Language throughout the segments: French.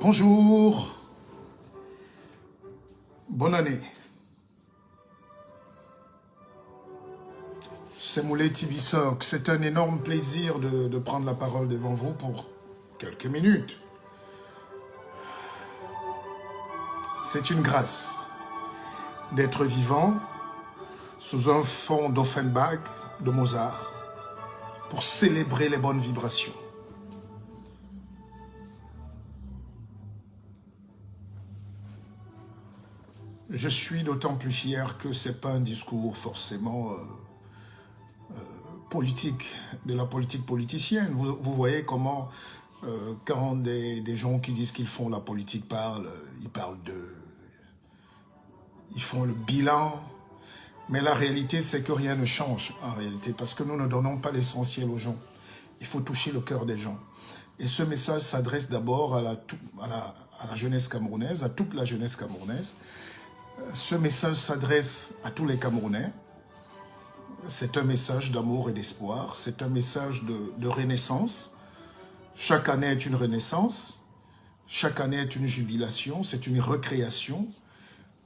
Bonjour, bonne année. C'est Moulay Tibissok. C'est un énorme plaisir de prendre la parole devant vous pour quelques minutes. C'est une grâce d'être vivant sous un fond d'Offenbach, de Mozart, pour célébrer les bonnes vibrations. Je suis d'autant plus fier que ce n'est pas un discours forcément politique, de la politique politicienne. Vous voyez comment, quand des gens qui disent qu'ils font la politique parlent, ils font le bilan. Mais la réalité, c'est que rien ne change en réalité, parce que nous ne donnons pas l'essentiel aux gens. Il faut toucher le cœur des gens. Et ce message s'adresse d'abord à la jeunesse camerounaise, à toute la jeunesse camerounaise. Ce message s'adresse à tous les Camerounais. C'est un message d'amour et d'espoir. C'est un message de renaissance. Chaque année est une renaissance. Chaque année est une jubilation. C'est une recréation.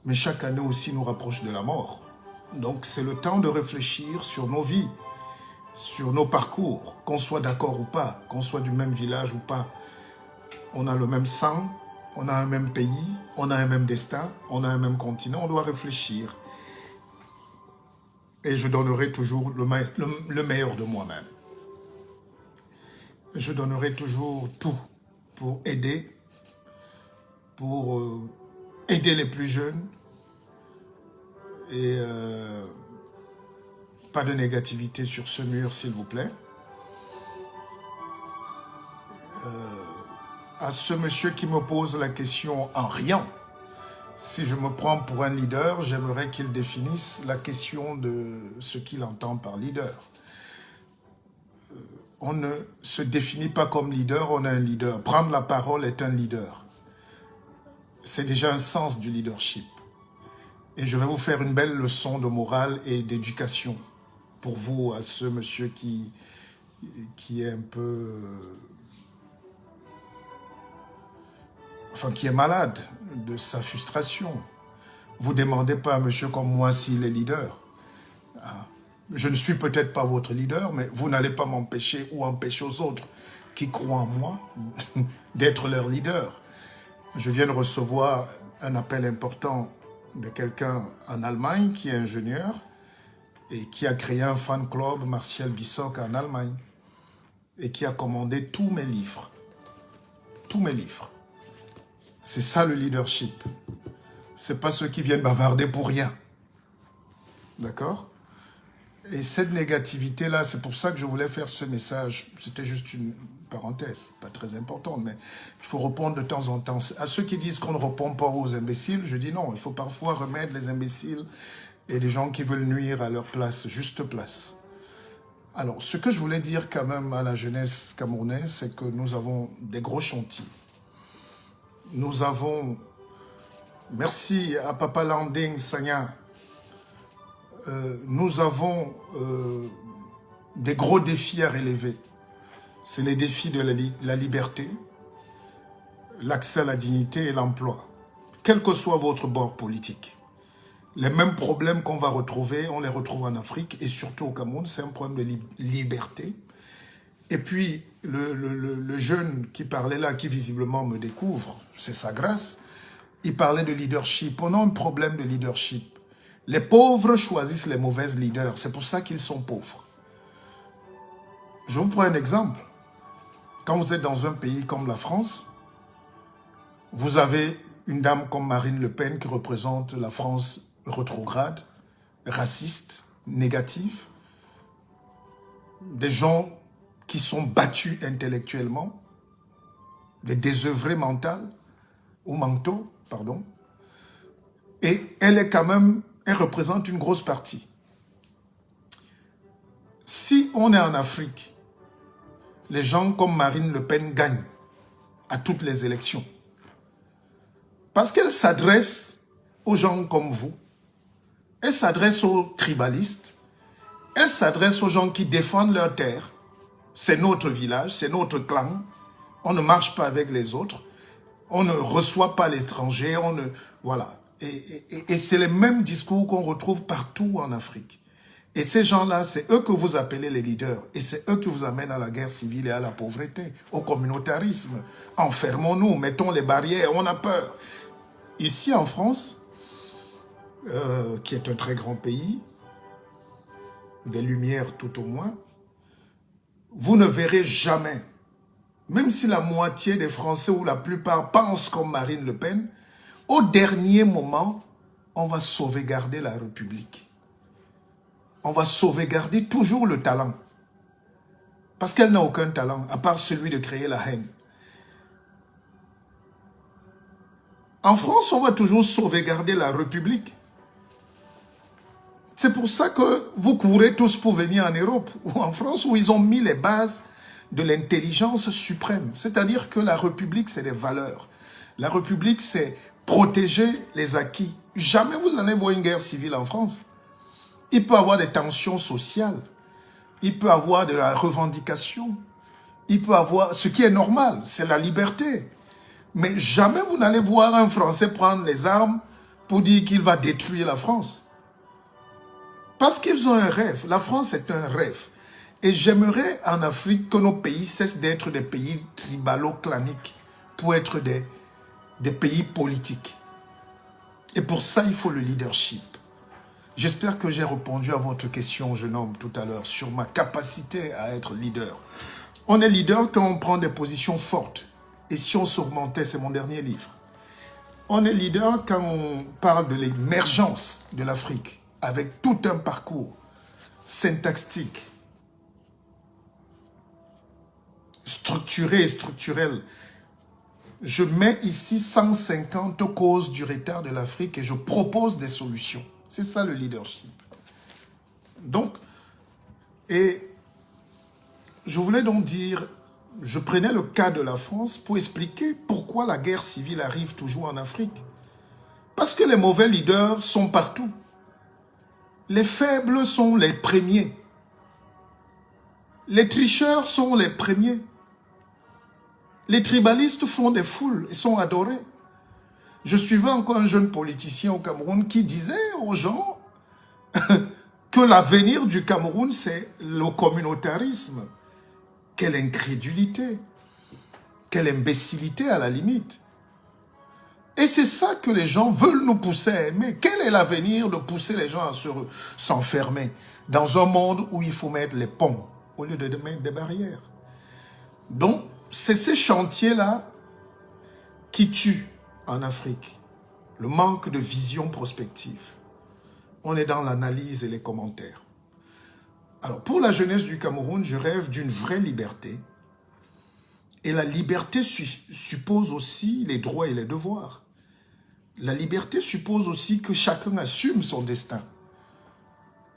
Mais chaque année aussi nous rapproche de la mort. Donc c'est le temps de réfléchir sur nos vies, sur nos parcours, qu'on soit d'accord ou pas, qu'on soit du même village ou pas. On a le même sang, on a un même pays, on a un même destin, on a un même continent, on doit réfléchir. Et je donnerai toujours le meilleur de moi-même. Je donnerai toujours tout pour aider les plus jeunes. Et pas de négativité sur ce mur, s'il vous plaît. À ce monsieur qui me pose la question en riant, si je me prends pour un leader, j'aimerais qu'il définisse la question de ce qu'il entend par leader. On ne se définit pas comme leader, on est un leader. Prendre la parole est un leader. C'est déjà un sens du leadership. Et je vais vous faire une belle leçon de morale et d'éducation pour vous, à ce monsieur qui est un peu... Enfin, qui est malade de sa frustration. Vous ne demandez pas à un monsieur comme moi s'il est leader. Je ne suis peut-être pas votre leader, mais vous n'allez pas m'empêcher ou empêcher aux autres qui croient en moi d'être leur leader. Je viens de recevoir un appel important de quelqu'un en Allemagne qui est ingénieur et qui a créé un fan club Martial Bissok en Allemagne et qui a commandé tous mes livres. Tous mes livres. C'est ça le leadership. Ce n'est pas ceux qui viennent bavarder pour rien. D'accord? Et cette négativité-là, c'est pour ça que je voulais faire ce message. C'était juste une parenthèse, pas très importante, mais il faut répondre de temps en temps. À ceux qui disent qu'on ne répond pas aux imbéciles, je dis non, il faut parfois remettre les imbéciles et les gens qui veulent nuire à leur place, juste place. Alors, ce que je voulais dire quand même à la jeunesse camerounaise, c'est que nous avons des gros chantiers. Nous avons, merci à Papa Landing Sanya, nous avons des gros défis à relever. C'est les défis de la liberté, l'accès à la dignité et l'emploi. Quel que soit votre bord politique. Les mêmes problèmes qu'on va retrouver, on les retrouve en Afrique et surtout au Cameroun. C'est un problème de liberté. Et puis, le jeune qui parlait là, qui visiblement me découvre, c'est sa grâce, il parlait de leadership. On a un problème de leadership. Les pauvres choisissent les mauvais leaders. C'est pour ça qu'ils sont pauvres. Je vous prends un exemple. Quand vous êtes dans un pays comme la France, vous avez une dame comme Marine Le Pen qui représente la France rétrograde, raciste, négative. Des gens qui sont battus intellectuellement, des désœuvrés mentaux, pardon. Et elle est quand même, elle représente une grosse partie. Si on est en Afrique, les gens comme Marine Le Pen gagnent à toutes les élections. Parce qu'elle s'adresse aux gens comme vous, elle s'adresse aux tribalistes, elle s'adresse aux gens qui défendent leur terre. C'est notre village, c'est notre clan, on ne marche pas avec les autres. On ne reçoit pas l'étranger, on ne... Voilà. Et c'est les mêmes discours qu'on retrouve partout en Afrique. Et ces gens-là, c'est eux que vous appelez les leaders. Et c'est eux qui vous amènent à la guerre civile et à la pauvreté, au communautarisme. Enfermons-nous, mettons les barrières, on a peur. Ici en France, qui est un très grand pays, des Lumières tout au moins, vous ne verrez jamais, même si la moitié des Français ou la plupart pensent comme Marine Le Pen, au dernier moment, on va sauvegarder la République. On va sauvegarder toujours le talent. Parce qu'elle n'a aucun talent, à part celui de créer la haine. En France, on va toujours sauvegarder la République. C'est pour ça que vous courez tous pour venir en Europe ou en France, où ils ont mis les bases de l'intelligence suprême. C'est-à-dire que la République, c'est des valeurs. La République, c'est protéger les acquis. Jamais vous n'allez voir une guerre civile en France. Il peut y avoir des tensions sociales. Il peut y avoir de la revendication. Il peut y avoir... Ce qui est normal, c'est la liberté. Mais jamais vous n'allez voir un Français prendre les armes pour dire qu'il va détruire la France. Parce qu'ils ont un rêve. La France est un rêve. Et j'aimerais en Afrique que nos pays cessent d'être des pays tribalo-claniques pour être des pays politiques. Et pour ça, il faut le leadership. J'espère que j'ai répondu à votre question, jeune homme, tout à l'heure, sur ma capacité à être leader. On est leader quand on prend des positions fortes. Et si on s'augmentait, c'est mon dernier livre. On est leader quand on parle de l'émergence de l'Afrique, avec tout un parcours syntaxique, structuré et structurel. Je mets ici 150 causes du retard de l'Afrique et je propose des solutions. C'est ça le leadership. Donc, et je voulais donc dire, je prenais le cas de la France pour expliquer pourquoi la guerre civile arrive toujours en Afrique. Parce que les mauvais leaders sont partout. Les faibles sont les premiers. Les tricheurs sont les premiers. Les tribalistes font des foules et sont adorés. Je suivais encore un jeune politicien au Cameroun qui disait aux gens que l'avenir du Cameroun, c'est le communautarisme. Quelle incrédulité, quelle imbécilité à la limite. Et c'est ça que les gens veulent nous pousser à aimer. Quel est l'avenir de pousser les gens à s'enfermer dans un monde où il faut mettre les ponts au lieu de mettre des barrières? Donc, c'est ces chantiers-là qui tuent en Afrique. Le manque de vision prospective. On est dans l'analyse et les commentaires. Alors, pour la jeunesse du Cameroun, je rêve d'une vraie liberté. Et la liberté suppose aussi les droits et les devoirs. La liberté suppose aussi que chacun assume son destin.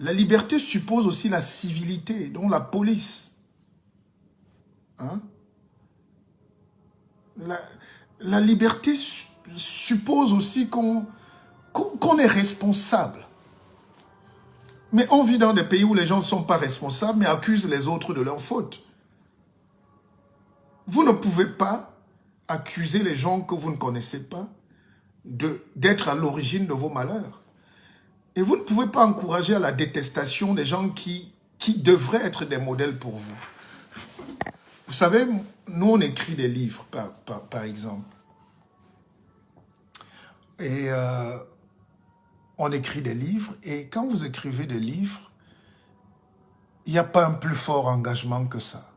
La liberté suppose aussi la civilité, dont la police. Hein? La liberté suppose aussi qu'on est responsable. Mais on vit dans des pays où les gens ne sont pas responsables, mais accusent les autres de leurs fautes. Vous ne pouvez pas accuser les gens que vous ne connaissez pas d'être à l'origine de vos malheurs. Et vous ne pouvez pas encourager à la détestation des gens qui devraient être des modèles pour vous. Vous savez, nous on écrit des livres, par exemple. Et on écrit des livres, et quand vous écrivez des livres, il n'y a pas un plus fort engagement que ça.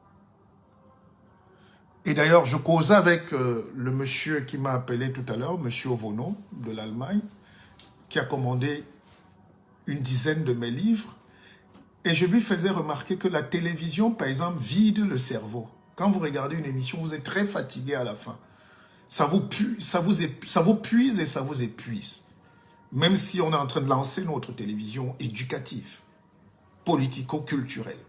Et d'ailleurs, je causais avec le monsieur qui m'a appelé tout à l'heure, monsieur Ovono, de l'Allemagne, qui a commandé une dizaine de mes livres, et je lui faisais remarquer que la télévision, par exemple, vide le cerveau. Quand vous regardez une émission, vous êtes très fatigué à la fin. Ça vous puise et ça vous épuise. Même si on est en train de lancer notre télévision éducative, politico-culturelle.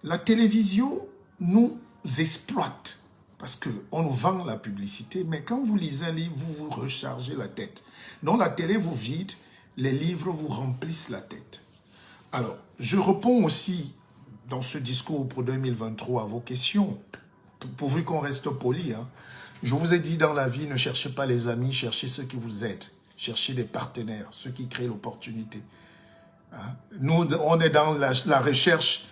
La télévision nous exploite parce qu'on nous vend la publicité, mais quand vous lisez un livre, vous vous rechargez la tête. Donc la télé vous vide, les livres vous remplissent la tête. Alors, je réponds aussi dans ce discours pour 2023 à vos questions pourvu qu'on reste poli. Hein. Je vous ai dit dans la vie, ne cherchez pas les amis, cherchez ceux qui vous aident. Cherchez des partenaires, ceux qui créent l'opportunité. Hein. Nous, on est dans la recherche.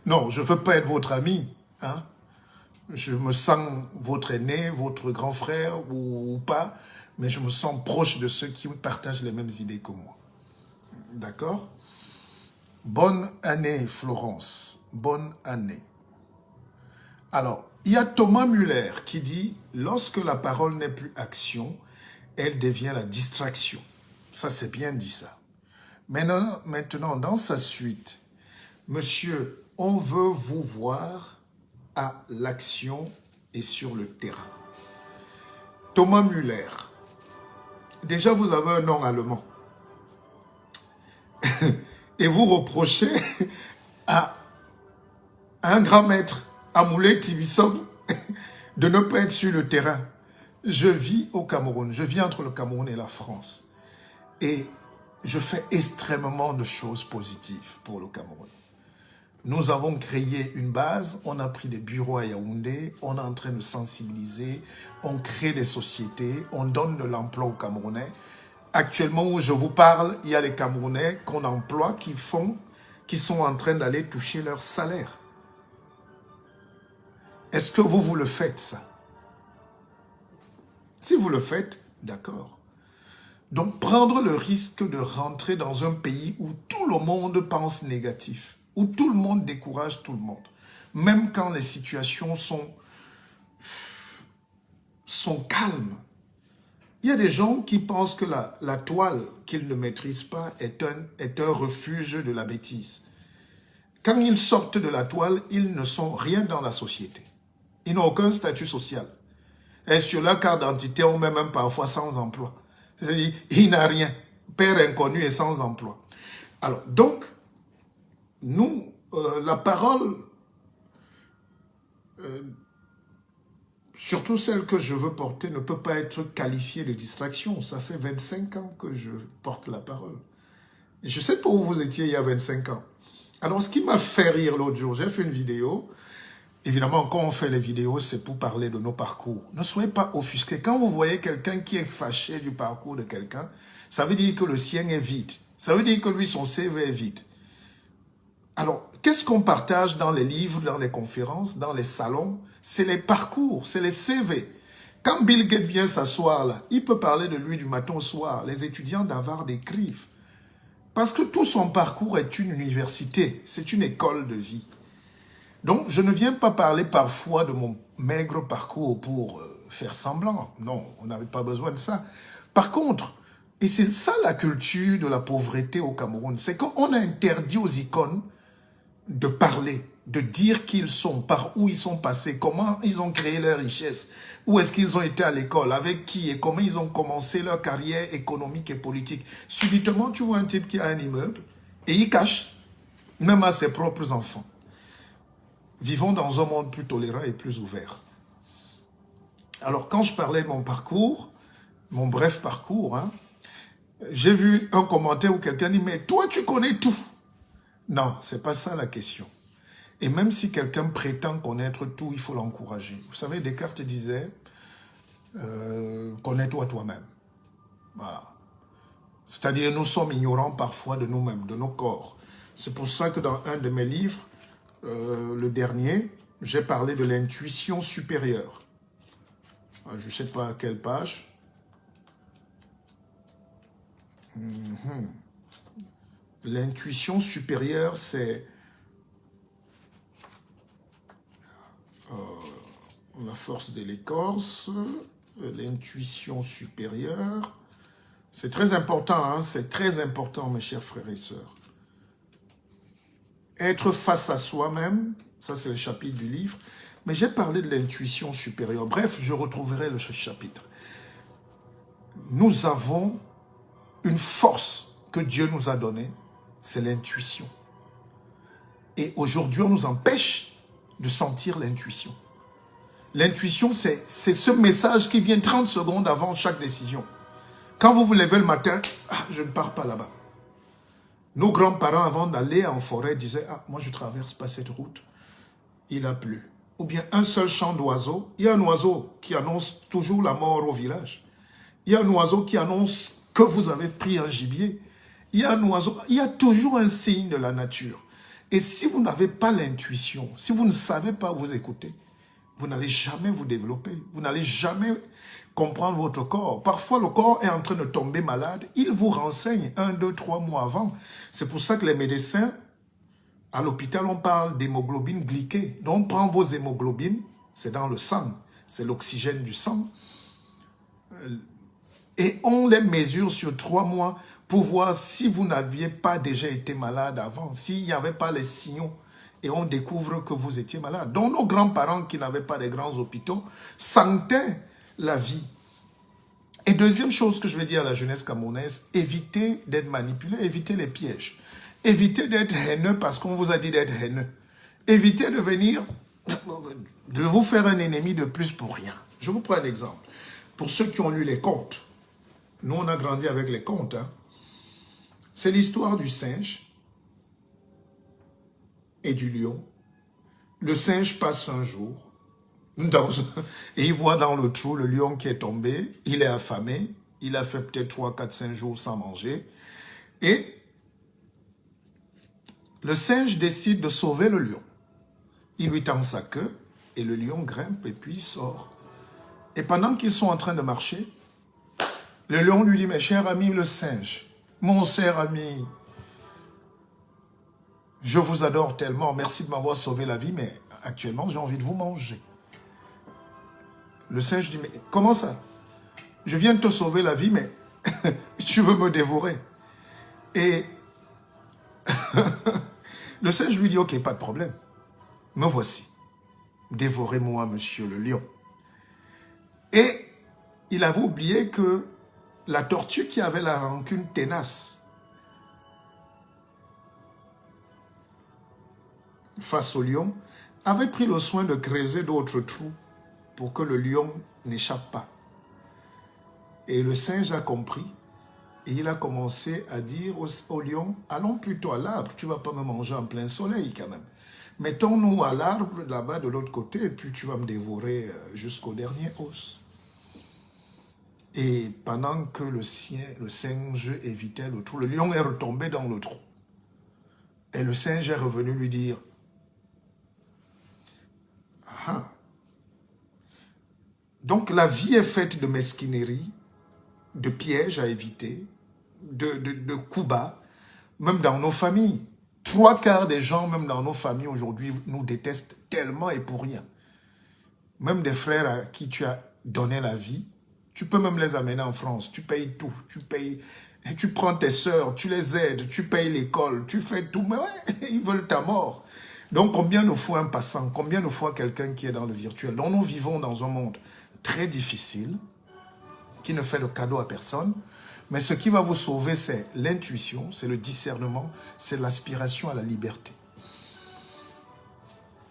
Non, je ne veux pas être votre ami. Hein. Je me sens votre aîné, votre grand frère ou pas, mais je me sens proche de ceux qui partagent les mêmes idées que moi. D'accord? Bonne année, Florence. Bonne année. Alors, il y a Thomas Müller qui dit « Lorsque la parole n'est plus action, elle devient la distraction. » Ça, c'est bien dit ça. Maintenant, dans sa suite, monsieur, on veut vous voir à l'action et sur le terrain. Thomas Müller. Déjà, vous avez un nom allemand. Et vous reprochez à un grand maître, Amoulé Tibisson, de ne pas être sur le terrain. Je vis au Cameroun, je vis entre le Cameroun et la France. Et je fais extrêmement de choses positives pour le Cameroun. Nous avons créé une base, on a pris des bureaux à Yaoundé, on est en train de sensibiliser, on crée des sociétés, on donne de l'emploi aux Camerounais. Actuellement où je vous parle, il y a des Camerounais qu'on emploie qui sont en train d'aller toucher leur salaire. Est-ce que vous le faites ça? Si vous le faites, d'accord. Donc prendre le risque de rentrer dans un pays où tout le monde pense négatif, où tout le monde décourage tout le monde, même quand les situations sont calmes. Il y a des gens qui pensent que la toile qu'ils ne maîtrisent pas est un refuge de la bêtise. Quand ils sortent de la toile, ils ne sont rien dans la société. Ils n'ont aucun statut social. Et sur leur carte d'identité, on met même parfois sans emploi. C'est-à-dire, il n'a rien. Père inconnu et sans emploi. Alors, donc, nous, la parole, surtout celle que je veux porter, ne peut pas être qualifiée de distraction. Ça fait 25 ans que je porte la parole. Et je ne sais pas où vous étiez il y a 25 ans. Alors, ce qui m'a fait rire l'autre jour, j'ai fait une vidéo. Évidemment, quand on fait les vidéos, c'est pour parler de nos parcours. Ne soyez pas offusqués. Quand vous voyez quelqu'un qui est fâché du parcours de quelqu'un, ça veut dire que le sien est vide. Ça veut dire que lui, son CV est vide. Alors, qu'est-ce qu'on partage dans les livres, dans les conférences, dans les salons? C'est les parcours, c'est les CV. Quand Bill Gates vient s'asseoir là, il peut parler de lui du matin au soir. Les étudiants d'Harvard écrivent. Parce que tout son parcours est une université, c'est une école de vie. Donc, je ne viens pas parler parfois de mon maigre parcours pour faire semblant. Non, on n'avait pas besoin de ça. Par contre, et c'est ça la culture de la pauvreté au Cameroun, c'est qu'on a interdit aux icônes de parler, de dire qui ils sont, par où ils sont passés, comment ils ont créé leur richesse, où est-ce qu'ils ont été à l'école, avec qui et comment ils ont commencé leur carrière économique et politique. Subitement, tu vois un type qui a un immeuble et il cache, même à ses propres enfants. Vivons dans un monde plus tolérant et plus ouvert. Alors, quand je parlais de mon parcours, mon bref parcours, hein, j'ai vu un commentaire où quelqu'un dit « Mais toi, tu connais tout !» Non, c'est pas ça la question. Et même si quelqu'un prétend connaître tout, il faut l'encourager. Vous savez, Descartes disait « Connais-toi toi-même ». Voilà. C'est-à-dire, nous sommes ignorants parfois de nous-mêmes, de nos corps. C'est pour ça que dans un de mes livres, le dernier, j'ai parlé de l'intuition supérieure. Je ne sais pas à quelle page. L'intuition supérieure, c'est la force de l'écorce, l'intuition supérieure. C'est très important, hein? C'est très important, mes chers frères et sœurs. Être face à soi-même, ça c'est le chapitre du livre, mais j'ai parlé de l'intuition supérieure. Bref, je retrouverai le chapitre. Nous avons une force que Dieu nous a donnée, c'est l'intuition. Et aujourd'hui, on nous empêche de sentir l'intuition. L'intuition, c'est ce message qui vient 30 secondes avant chaque décision. Quand vous vous levez le matin, je ne pars pas là-bas. Nos grands-parents, avant d'aller en forêt, disaient « Ah, moi je ne traverse pas cette route, il a plu. ou bien un seul chant d'oiseau. Il y a un oiseau qui annonce toujours la mort au village. Il y a un oiseau qui annonce que vous avez pris un gibier. Il y a un oiseau, il y a toujours un signe de la nature. Et si vous n'avez pas l'intuition, si vous ne savez pas vous écouter, vous n'allez jamais vous développer. Vous n'allez jamais comprendre votre corps. Parfois, le corps est en train de tomber malade. Il vous renseigne 1, 2, 3 mois avant. C'est pour ça que les médecins, à l'hôpital, on parle d'hémoglobine glyquée. Donc, on prend vos hémoglobines, c'est dans le sang, c'est l'oxygène du sang, et on les mesure sur 3 mois pour voir si vous n'aviez pas déjà été malade avant, s'il n'y avait pas les signaux, et on découvre que vous étiez malade. Donc, nos grands-parents qui n'avaient pas de grands hôpitaux sentaient la vie. Et deuxième chose que je vais dire à la jeunesse camerounaise, évitez d'être manipulé, évitez les pièges. Évitez d'être haineux parce qu'on vous a dit d'être haineux. Évitez de venir, de vous faire un ennemi de plus pour rien. Je vous prends un exemple. Pour ceux qui ont lu les contes, nous on a grandi avec les contes. Hein. C'est l'histoire du singe et du lion. Le singe passe un jour et il voit dans le trou le lion qui est tombé. Il est affamé. Il a fait peut-être 3, 4, 5 jours sans manger. Et le singe décide de sauver le lion. Il lui tend sa queue et le lion grimpe et puis il sort. Et pendant qu'ils sont en train de marcher, le lion lui dit, mes chers amis le singe, mon cher ami, je vous adore tellement, merci de m'avoir sauvé la vie, mais actuellement j'ai envie de vous manger. Le singe dit, mais comment ça? Je viens de te sauver la vie, mais tu veux me dévorer. Et le singe lui dit, ok, pas de problème, me voici. Dévorez-moi, monsieur le lion. Et il avait oublié que la tortue qui avait la rancune tenace face au lion avait pris le soin de creuser d'autres trous pour que le lion n'échappe pas. Et le singe a compris et il a commencé à dire au lion, allons plutôt à l'arbre, tu ne vas pas me manger en plein soleil quand même. Mettons-nous à l'arbre là-bas de l'autre côté et puis tu vas me dévorer jusqu'au dernier os. Et pendant que le singe évitait le trou, le lion est retombé dans le trou. Et le singe est revenu lui dire, ah. Donc la vie est faite de mesquinerie, de pièges à éviter, de coups bas, même dans nos familles. 3/4 des gens, même dans nos familles aujourd'hui, nous détestent tellement et pour rien. Même des frères à qui tu as donné la vie, tu peux même les amener en France, tu payes tout, tu prends tes sœurs, tu les aides, tu payes l'école, tu fais tout, mais ouais, ils veulent ta mort. Donc combien de fois un passant, combien de fois quelqu'un qui est dans le virtuel. Donc nous vivons dans un monde très difficile, qui ne fait de cadeau à personne, mais ce qui va vous sauver, c'est l'intuition, c'est le discernement, c'est l'aspiration à la liberté.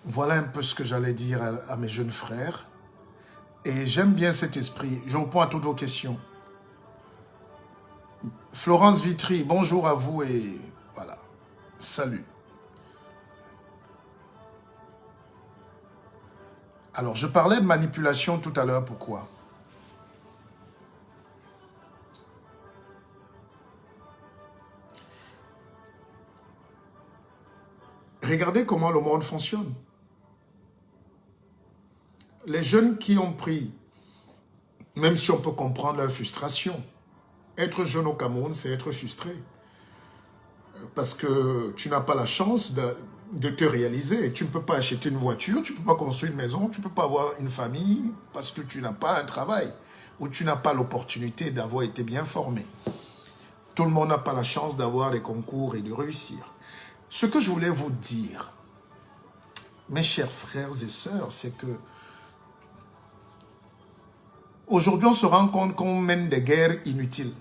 Voilà un peu ce que j'allais dire à mes jeunes frères. Et j'aime bien cet esprit. Je réponds à toutes vos questions. Florence Vitry, bonjour à vous et voilà. Salut. Alors, je parlais de manipulation tout à l'heure. Pourquoi? Regardez comment le monde fonctionne. Les jeunes qui ont pris, même si on peut comprendre leur frustration, être jeune au Cameroun, c'est être frustré. Parce que tu n'as pas la chance de te réaliser. Tu ne peux pas acheter une voiture, tu ne peux pas construire une maison, tu ne peux pas avoir une famille parce que tu n'as pas un travail ou tu n'as pas l'opportunité d'avoir été bien formé. Tout le monde n'a pas la chance d'avoir des concours et de réussir. Ce que je voulais vous dire, mes chers frères et sœurs, c'est que aujourd'hui, on se rend compte qu'on mène des guerres inutiles.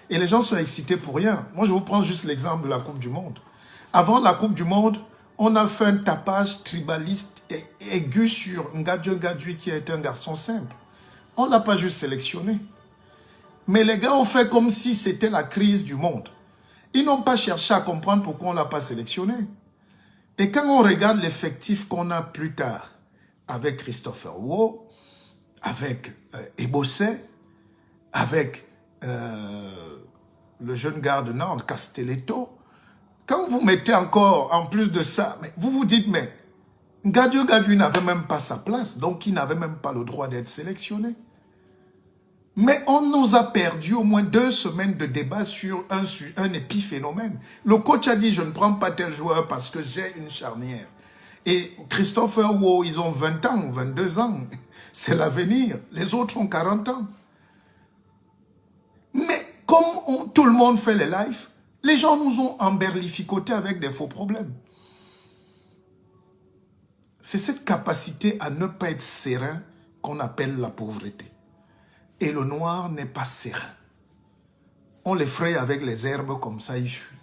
Et les gens sont excités pour rien. Moi, je vous prends juste l'exemple de la Coupe du Monde. Avant la Coupe du Monde, on a fait un tapage tribaliste et aigu sur Ngadjo Gadjui qui est un garçon simple. On ne l'a pas juste sélectionné. Mais les gars ont fait comme si c'était la crise du monde. Ils n'ont pas cherché à comprendre pourquoi on ne l'a pas sélectionné. Et quand on regarde l'effectif qu'on a plus tard, avec Christopher Wo, avec Ebosset, avec le jeune gars de Nantes, Castelletto. Quand vous mettez encore, en plus de ça, mais vous vous dites, mais Gadio n'avait même pas sa place, donc il n'avait même pas le droit d'être sélectionné. Mais on nous a perdu au moins 2 semaines de débat sur un épiphénomène. Le coach a dit, je ne prends pas tel joueur parce que j'ai une charnière. Et Christopher Wo, ils ont 20 ans, 22 ans. C'est l'avenir. Les autres ont 40 ans. Mais comme tout le monde fait les lives, les gens nous ont emberlificotés avec des faux problèmes. C'est cette capacité à ne pas être serein qu'on appelle la pauvreté. Et le noir n'est pas serein. On l'effraie avec les herbes comme ça, il fuit.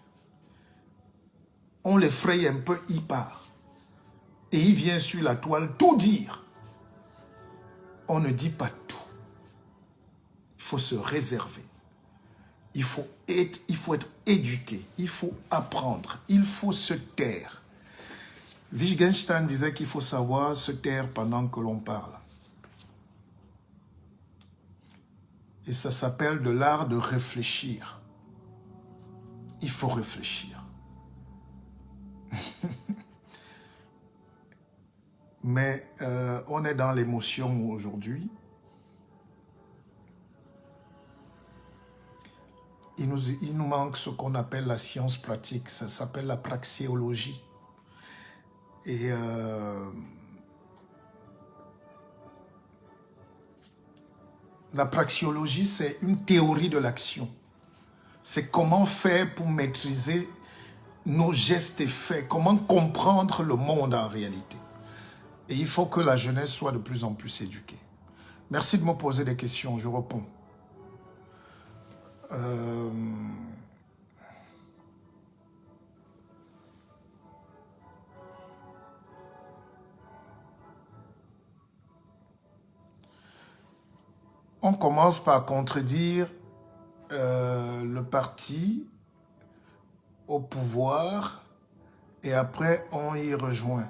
On l'effraie un peu, il part. Et il vient sur la toile tout dire. On ne dit pas tout. Il faut se réserver. Il faut être éduqué. Il faut apprendre. Il faut se taire. Wittgenstein disait qu'il faut savoir se taire pendant que l'on parle. Et ça s'appelle de l'art de réfléchir. Il faut réfléchir. Mais on est dans l'émotion aujourd'hui. Il nous manque ce qu'on appelle la science pratique. Ça s'appelle la praxéologie. Et la praxéologie, c'est une théorie de l'action. C'est comment faire pour maîtriser nos gestes et faits, comment comprendre le monde en réalité. Et il faut que la jeunesse soit de plus en plus éduquée. Merci de me poser des questions, je réponds. On commence par contredire le parti au pouvoir et après on y rejoint.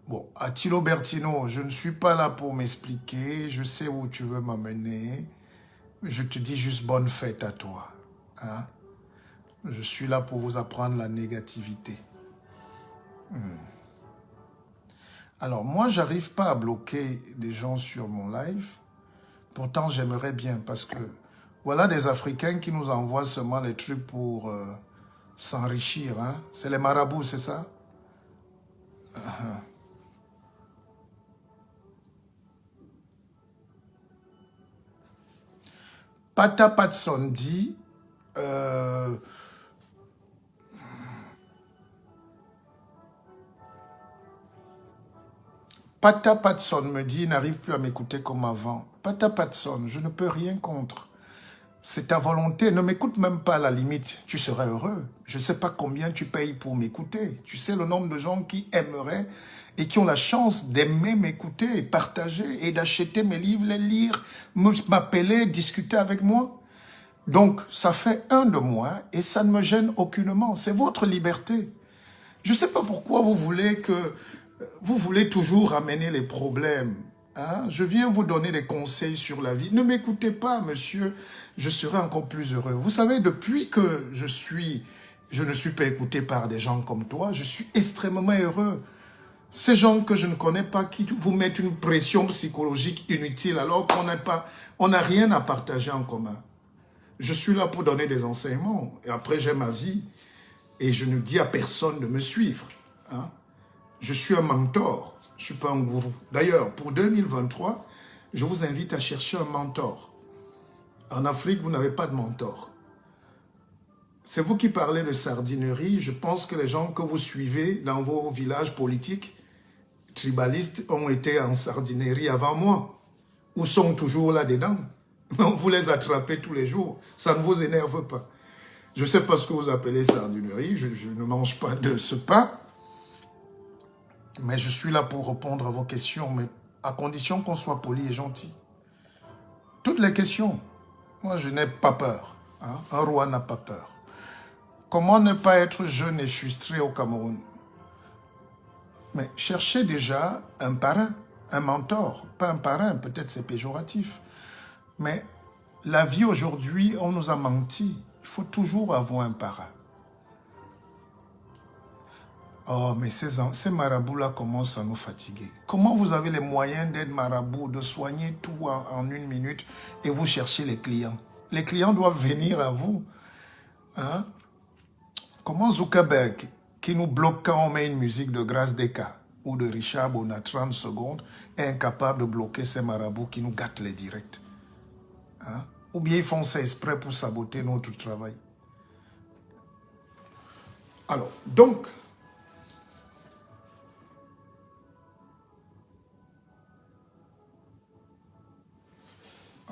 Bon, Attilo Bertino, je ne suis pas là pour m'expliquer, je sais où tu veux m'amener, je te dis juste bonne fête à toi. Hein? Je suis là pour vous apprendre la négativité. Alors, moi, j'arrive pas à bloquer des gens sur mon live. Pourtant, j'aimerais bien parce que voilà des Africains qui nous envoient seulement les trucs pour s'enrichir. Hein? C'est les marabouts, c'est ça? Pata Patson dit Pata Patson me dit, il n'arrive plus à m'écouter comme avant. Pata Patson, je ne peux rien contre. C'est ta volonté. Ne m'écoute même pas à la limite. Tu serais heureux. Je ne sais pas combien tu payes pour m'écouter. Tu sais le nombre de gens qui aimeraient et qui ont la chance d'aimer m'écouter, partager et d'acheter mes livres, les lire, m'appeler, discuter avec moi. Donc, ça fait un de moi et ça ne me gêne aucunement. C'est votre liberté. Je ne sais pas pourquoi vous voulez toujours amener les problèmes. Hein? Je viens vous donner des conseils sur la vie. Ne m'écoutez pas, monsieur. Je serai encore plus heureux. Vous savez, depuis que je ne suis pas écouté par des gens comme toi, je suis extrêmement heureux. Ces gens que je ne connais pas qui vous mettent une pression psychologique inutile alors on n'a rien à partager en commun. Je suis là pour donner des enseignements. Et après, j'ai ma vie. Et je ne dis à personne de me suivre. Hein? Je suis un mentor. Je ne suis pas un gourou. D'ailleurs, pour 2023, je vous invite à chercher un mentor. En Afrique, vous n'avez pas de mentor. C'est vous qui parlez de sardinerie. Je pense que les gens que vous suivez dans vos villages politiques, tribalistes, ont été en sardinerie avant moi. Ou sont toujours là-dedans. Vous les attrapez tous les jours. Ça ne vous énerve pas. Je ne sais pas ce que vous appelez sardinerie. Je ne mange pas de ce pain. Mais je suis là pour répondre à vos questions. Mais à condition qu'on soit poli et gentil. Toutes les questions. Moi, je n'ai pas peur. Hein? Un roi n'a pas peur. Comment ne pas être jeune et frustré au Cameroun? Mais cherchez déjà un parrain, un mentor. Pas un parrain, peut-être c'est péjoratif. Mais la vie aujourd'hui, on nous a menti. Il faut toujours avoir un parrain. Oh, mais ces marabouts-là commencent à nous fatiguer. Comment vous avez les moyens d'être marabout, de soigner tout en 1 minute et vous cherchez les clients? Les clients doivent venir à vous. Hein? Comment Zuckerberg, qui nous bloque quand on met une musique de Grace Deka ou de Richard Bona 30 secondes, est incapable de bloquer ces marabouts qui nous gâtent les directs? Hein? Ou bien ils font ça exprès pour saboter notre travail. Alors, donc,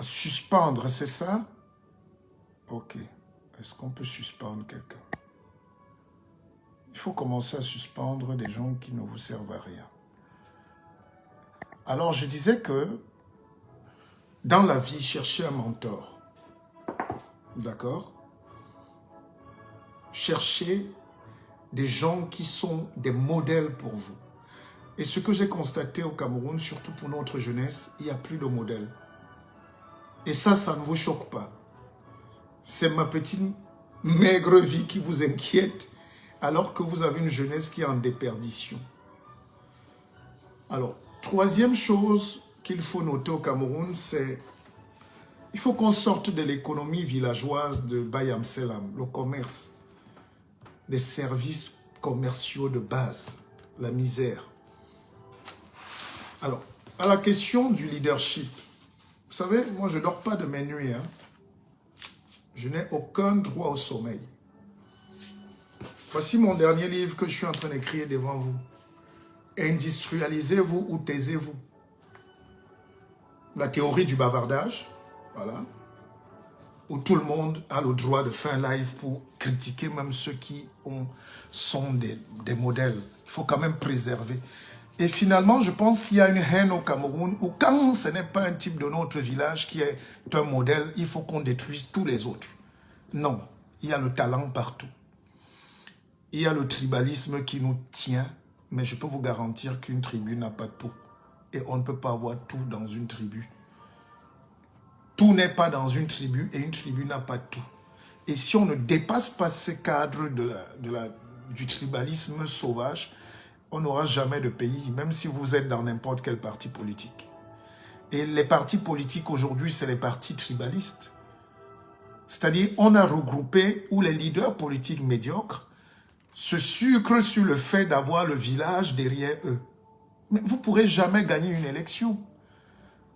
suspendre, c'est ça? Ok. Est-ce qu'on peut suspendre quelqu'un? Il faut commencer à suspendre des gens qui ne vous servent à rien. Alors, je disais que dans la vie, cherchez un mentor. D'accord? Cherchez des gens qui sont des modèles pour vous. Et ce que j'ai constaté au Cameroun, surtout pour notre jeunesse, il n'y a plus de modèles. Et ça ne vous choque pas. C'est ma petite maigre vie qui vous inquiète, alors que vous avez une jeunesse qui est en déperdition. Alors, troisième chose qu'il faut noter au Cameroun, c'est il faut qu'on sorte de l'économie villageoise de Bayam Selam, le commerce, les services commerciaux de base, la misère. Alors, à la question du leadership, vous savez, moi je ne dors pas de mes nuits. Hein. Je n'ai aucun droit au sommeil. Voici mon dernier livre que je suis en train d'écrire devant vous. Industrialisez-vous ou taisez-vous. La théorie du bavardage, voilà, où tout le monde a le droit de faire un live pour critiquer même ceux qui sont des modèles. Il faut quand même préserver. Et finalement, je pense qu'il y a une haine au Cameroun où quand ce n'est pas un type de notre village qui est un modèle, il faut qu'on détruise tous les autres. Non, il y a le talent partout. Il y a le tribalisme qui nous tient, mais je peux vous garantir qu'une tribu n'a pas tout. Et on ne peut pas avoir tout dans une tribu. Tout n'est pas dans une tribu et une tribu n'a pas tout. Et si on ne dépasse pas ces cadres du tribalisme sauvage, on n'aura jamais de pays, même si vous êtes dans n'importe quel parti politique. Et les partis politiques aujourd'hui, c'est les partis tribalistes. C'est-à-dire, on a regroupé où les leaders politiques médiocres se sucrent sur le fait d'avoir le village derrière eux. Mais vous ne pourrez jamais gagner une élection.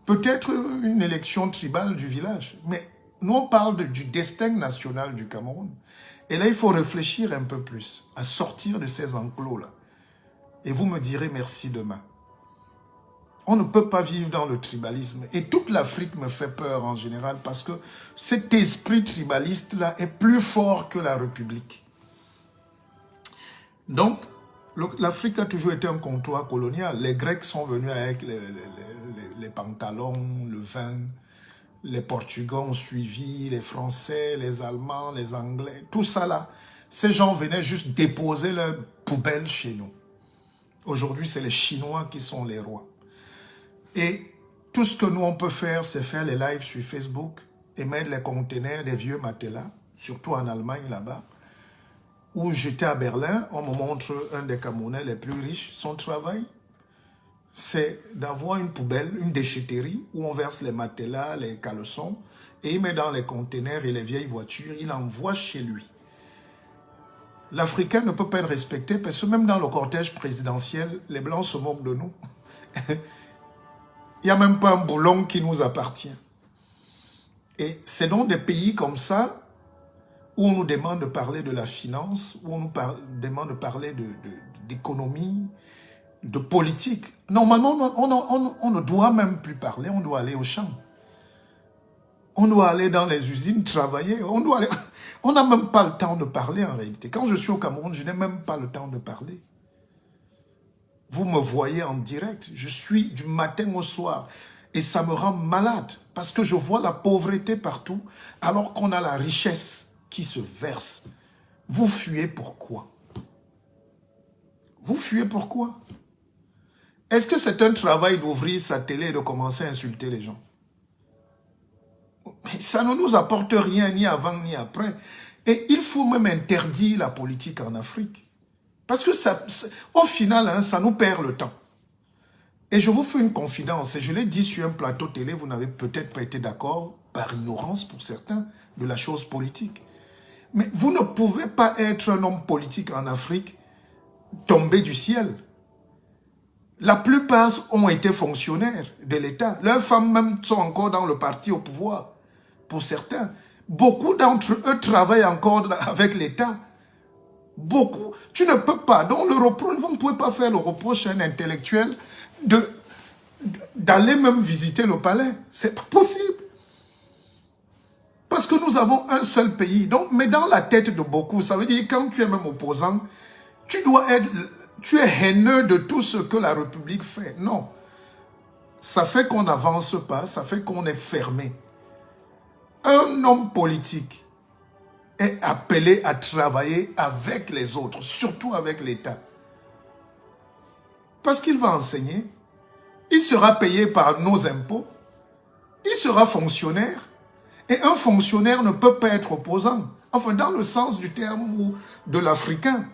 Peut-être une élection tribale du village. Mais nous, on parle du destin national du Cameroun. Et là, il faut réfléchir un peu plus à sortir de ces enclos-là. Et vous me direz merci demain. On ne peut pas vivre dans le tribalisme. Et toute l'Afrique me fait peur en général parce que cet esprit tribaliste-là est plus fort que la République. Donc, l'Afrique a toujours été un comptoir colonial. Les Grecs sont venus avec les pantalons, le vin. Les Portugais ont suivi, les Français, les Allemands, les Anglais, tout ça là. Ces gens venaient juste déposer leurs poubelles chez nous. Aujourd'hui, c'est les Chinois qui sont les rois. Et tout ce que nous, on peut faire, c'est faire les lives sur Facebook et mettre les conteneurs des vieux matelas, surtout en Allemagne là-bas. Où j'étais à Berlin, on me montre un des Camerounais les plus riches. Son travail, c'est d'avoir une poubelle, une déchetterie, où on verse les matelas, les caleçons, et il met dans les conteneurs et les vieilles voitures, il envoie chez lui. L'Africain ne peut pas être respecté, parce que même dans le cortège présidentiel, les Blancs se moquent de nous. Il n'y a même pas un boulon qui nous appartient. Et c'est donc des pays comme ça, où on nous demande de parler de la finance, où on nous demande de parler d'économie, de politique. Normalement, on ne doit même plus parler, on doit aller au champ. On doit aller dans les usines travailler, on n'a même pas le temps de parler en réalité. Quand je suis au Cameroun, je n'ai même pas le temps de parler. Vous me voyez en direct, je suis du matin au soir et ça me rend malade parce que je vois la pauvreté partout alors qu'on a la richesse qui se verse. Vous fuyez pourquoi? Vous fuyez pourquoi? Est-ce que c'est un travail d'ouvrir sa télé et de commencer à insulter les gens? Mais ça ne nous apporte rien, ni avant, ni après. Et il faut même interdire la politique en Afrique. Parce que au final, hein, ça nous perd le temps. Et je vous fais une confidence, et je l'ai dit sur un plateau télé, vous n'avez peut-être pas été d'accord, par ignorance pour certains, de la chose politique. Mais vous ne pouvez pas être un homme politique en Afrique tombé du ciel. La plupart ont été fonctionnaires de l'État. Leurs femmes même sont encore dans le parti au pouvoir, pour certains. Beaucoup d'entre eux travaillent encore avec l'État. Beaucoup. Tu ne peux pas. Donc le reproche, vous ne pouvez pas faire le reproche à un intellectuel d'aller même visiter le palais. C'est pas possible. Parce que nous avons un seul pays. Donc, mais dans la tête de beaucoup, ça veut dire que quand tu es même opposant, tu es haineux de tout ce que la République fait. Non. Ça fait qu'on n'avance pas, ça fait qu'on est fermé. Un homme politique est appelé à travailler avec les autres, surtout avec l'État. Parce qu'il va enseigner, il sera payé par nos impôts, il sera fonctionnaire, et un fonctionnaire ne peut pas être opposant. Enfin, dans le sens du terme ou de l'africain.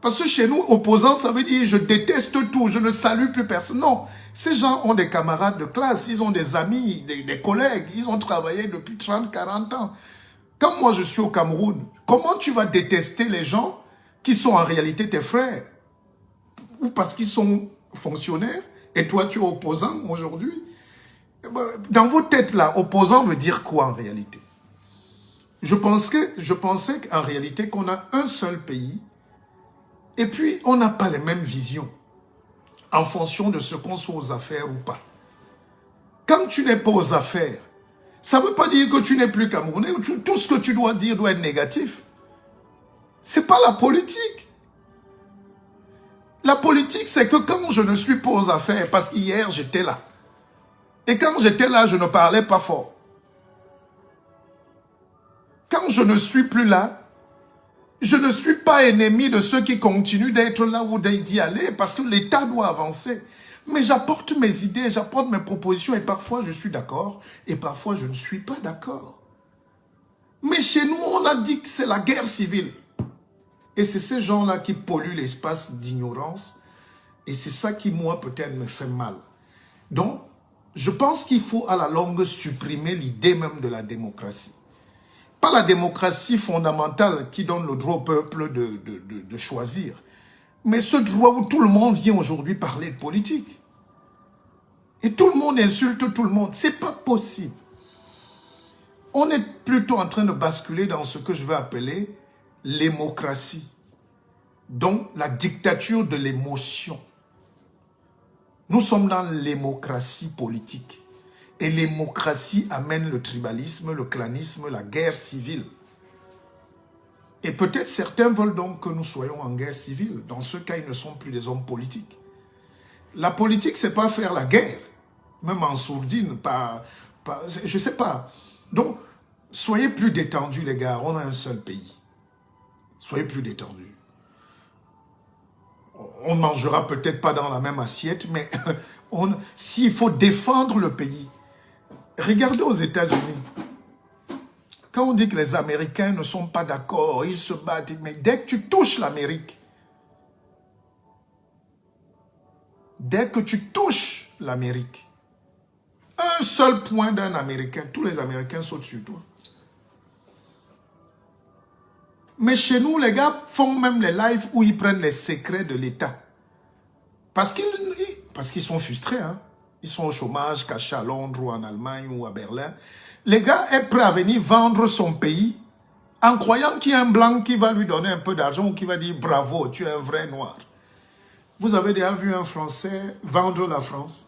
Parce que chez nous, opposant, ça veut dire je déteste tout, je ne salue plus personne. Non, ces gens ont des camarades de classe, ils ont des amis, des collègues, ils ont travaillé depuis 30, 40 ans. Quand moi je suis au Cameroun, comment tu vas détester les gens qui sont en réalité tes frères? Ou parce qu'ils sont fonctionnaires et toi tu es opposant aujourd'hui? Dans vos têtes là, opposant veut dire quoi en réalité? Je pensais qu'en réalité qu'on a un seul pays et puis on n'a pas les mêmes visions en fonction de ce qu'on soit aux affaires ou pas. Quand tu n'es pas aux affaires, ça ne veut pas dire que tu n'es plus Camerounais, ou tout ce que tu dois dire doit être négatif. Ce n'est pas la politique. La politique, c'est que quand je ne suis pas aux affaires, parce qu'hier j'étais là, et quand j'étais là, je ne parlais pas fort. Quand je ne suis plus là, je ne suis pas ennemi de ceux qui continuent d'être là ou d'y aller, parce que l'État doit avancer. Mais j'apporte mes idées, j'apporte mes propositions, et parfois je suis d'accord, et parfois je ne suis pas d'accord. Mais chez nous, on a dit que c'est la guerre civile. Et c'est ces gens-là qui polluent l'espace d'ignorance, et c'est ça qui, moi, peut-être me fait mal. Donc, je pense qu'il faut à la longue supprimer l'idée même de la démocratie. Pas la démocratie fondamentale qui donne le droit au peuple de choisir, mais ce droit où tout le monde vient aujourd'hui parler de politique. Et tout le monde insulte tout le monde. C'est pas possible. On est plutôt en train de basculer dans ce que je vais appeler l'émocratie. Donc, la dictature de l'émotion. Nous sommes dans l'émocratie politique. Et l'émocratie amène le tribalisme, le clanisme, la guerre civile. Et peut-être certains veulent donc que nous soyons en guerre civile. Dans ce cas, ils ne sont plus des hommes politiques. La politique, c'est pas faire la guerre. Même en sourdine, je sais pas. Donc, soyez plus détendus, les gars. On a un seul pays. Soyez plus détendus. On ne mangera peut-être pas dans la même assiette, mais s'il faut défendre le pays, regardez aux États-Unis. Quand on dit que les Américains ne sont pas d'accord, ils se battent, mais dès que tu touches l'Amérique, un seul point d'un Américain, tous les Américains sautent sur toi. Mais chez nous, les gars font même les lives où ils prennent les secrets de l'État. Parce qu'ils sont frustrés. Hein? Ils sont au chômage, cachés à Londres ou en Allemagne ou à Berlin. Les gars est prêt à venir vendre son pays en croyant qu'il y a un blanc qui va lui donner un peu d'argent ou qui va dire « Bravo, tu es un vrai noir ». Vous avez déjà vu un Français vendre la France?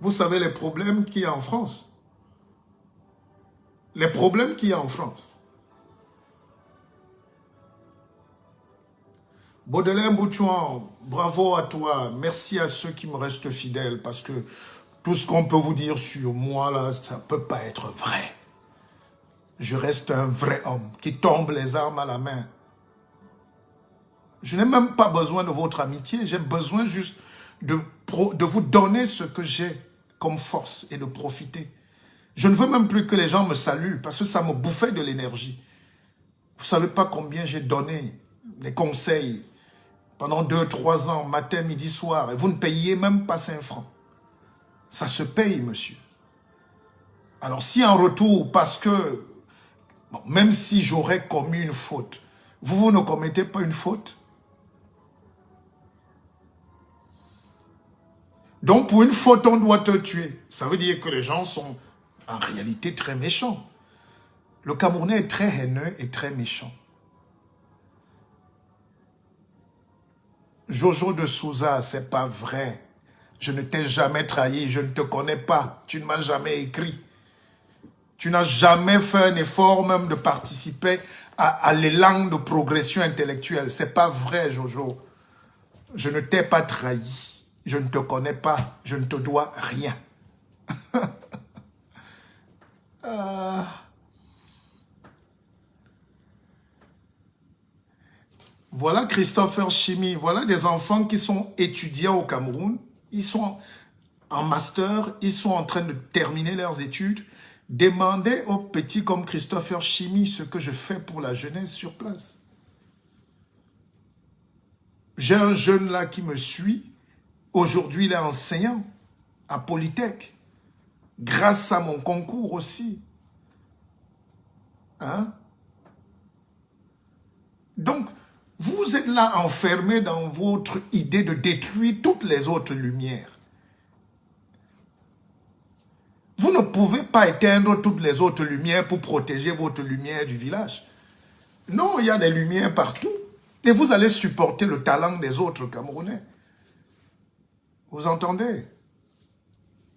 Vous savez les problèmes qu'il y a en France? Les problèmes qu'il y a en France. Baudelaire Boutouan, bravo à toi. Merci à ceux qui me restent fidèles parce que tout ce qu'on peut vous dire sur moi, là, ça ne peut pas être vrai. Je reste un vrai homme qui tombe les armes à la main. Je n'ai même pas besoin de votre amitié. J'ai besoin juste de vous donner ce que j'ai comme force et de profiter. Je ne veux même plus que les gens me saluent parce que ça me bouffait de l'énergie. Vous ne savez pas combien j'ai donné des conseils pendant 2-3 ans, matin, midi, soir. Et vous ne payez même pas 5 francs. Ça se paye, monsieur. Alors si en retour, parce que, bon, même si j'aurais commis une faute, vous ne commettez pas une faute. Donc pour une faute, on doit te tuer. Ça veut dire que les gens sont en réalité très méchants. Le Camerounais est très haineux et très méchant. Jojo de Souza, c'est pas vrai. Je ne t'ai jamais trahi, je ne te connais pas. Tu ne m'as jamais écrit. Tu n'as jamais fait un effort même de participer à l'élan de progression intellectuelle. C'est pas vrai, Jojo. Je ne t'ai pas trahi. Je ne te connais pas. Je ne te dois rien. Voilà Christopher Chimie. Voilà des enfants qui sont étudiants au Cameroun. Ils sont en master. Ils sont en train de terminer leurs études. Demandez aux petits comme Christopher Chimie ce que je fais pour la jeunesse sur place. J'ai un jeune là qui me suit. Aujourd'hui, il est enseignant à Polytech. Grâce à mon concours aussi. Hein? Donc, vous êtes là enfermé dans votre idée de détruire toutes les autres lumières. Vous ne pouvez pas éteindre toutes les autres lumières pour protéger votre lumière du village. Non, il y a des lumières partout. Et vous allez supporter le talent des autres Camerounais. Vous entendez?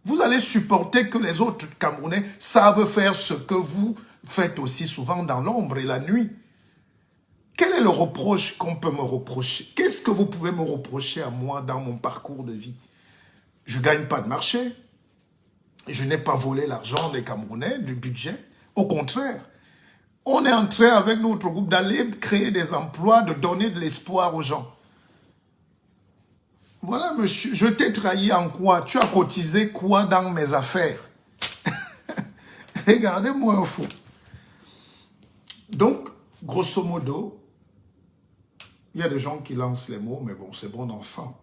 Vous allez supporter que les autres Camerounais savent faire ce que vous faites aussi souvent dans l'ombre et la nuit. Quel est le reproche qu'on peut me reprocher? Qu'est-ce que vous pouvez me reprocher à moi dans mon parcours de vie? Je ne gagne pas de marché. Je n'ai pas volé l'argent des Camerounais, du budget. Au contraire, on est en train avec notre groupe d'aller créer des emplois, de donner de l'espoir aux gens. Voilà, monsieur, je t'ai trahi en quoi? Tu as cotisé quoi dans mes affaires? Regardez-moi un fou. Donc, grosso modo, il y a des gens qui lancent les mots, mais bon, c'est bon d'enfant.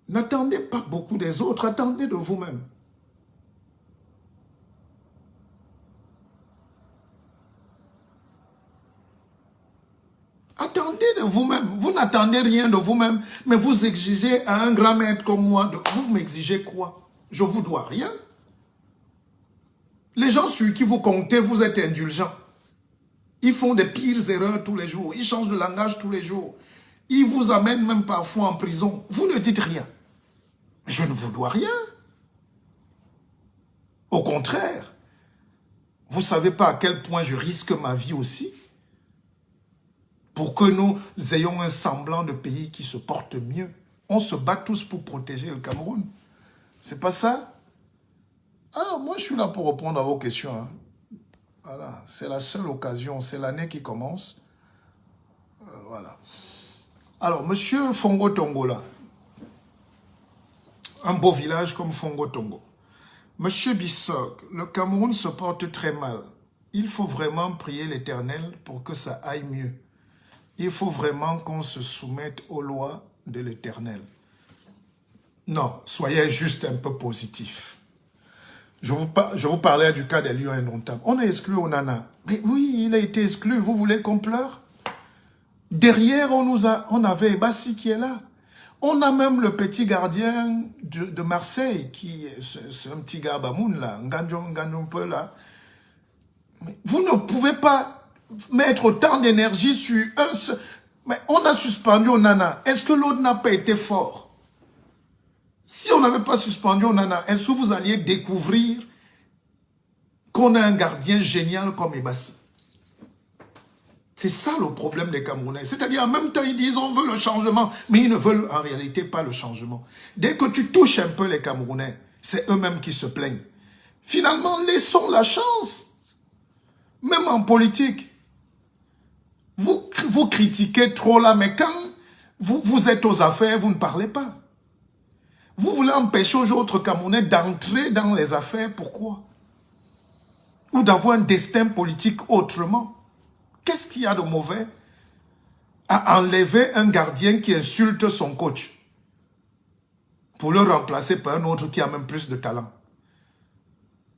N'attendez pas beaucoup des autres, attendez de vous-même. Attendez de vous-même. Vous n'attendez rien de vous-même, mais vous exigez à un grand maître comme moi, vous m'exigez quoi? Je ne vous dois rien. Les gens sur qui vous comptez, vous êtes indulgents. Ils font des pires erreurs tous les jours. Ils changent de langage tous les jours. Ils vous amènent même parfois en prison. Vous ne dites rien. Je ne vous dois rien. Au contraire, vous ne savez pas à quel point je risque ma vie aussi pour que nous ayons un semblant de pays qui se porte mieux. On se bat tous pour protéger le Cameroun. C'est pas ça? Alors, moi, je suis là pour répondre à vos questions. Hein. Voilà, c'est la seule occasion. C'est l'année qui commence. Voilà. Alors, monsieur Fongo Tongo, là, un beau village comme Fongo Tongo. Monsieur Bissok, le Cameroun se porte très mal. Il faut vraiment prier l'Éternel pour que ça aille mieux. Il faut vraiment qu'on se soumette aux lois de l'Éternel. Non, soyez juste un peu positif. Je vous parlais du cas des lions indomptables. On a exclu Onana. Mais oui, il a été exclu. Vous voulez qu'on pleure? Derrière, on avait Ebassi qui est là. On a même le petit gardien de Marseille, qui c'est un petit gars Bamoun là, Nganjon peu là. Mais vous ne pouvez pas mettre autant d'énergie sur un seul... Mais on a suspendu Onana. Est-ce que l'autre n'a pas été fort? Si on n'avait pas suspendu Onana, est-ce que vous alliez découvrir qu'on a un gardien génial comme Ebassi? C'est ça le problème des Camerounais. C'est-à-dire, en même temps, ils disent on veut le changement, mais ils ne veulent en réalité pas le changement. Dès que tu touches un peu les Camerounais, c'est eux-mêmes qui se plaignent. Finalement, laissons la chance. Même en politique. Vous critiquez trop là, mais quand Vous êtes aux affaires, vous ne parlez pas. Vous voulez empêcher aux autres Camerounais d'entrer dans les affaires, pourquoi? Ou d'avoir un destin politique autrement. Qu'est-ce qu'il y a de mauvais à enlever un gardien qui insulte son coach pour le remplacer par un autre qui a même plus de talent?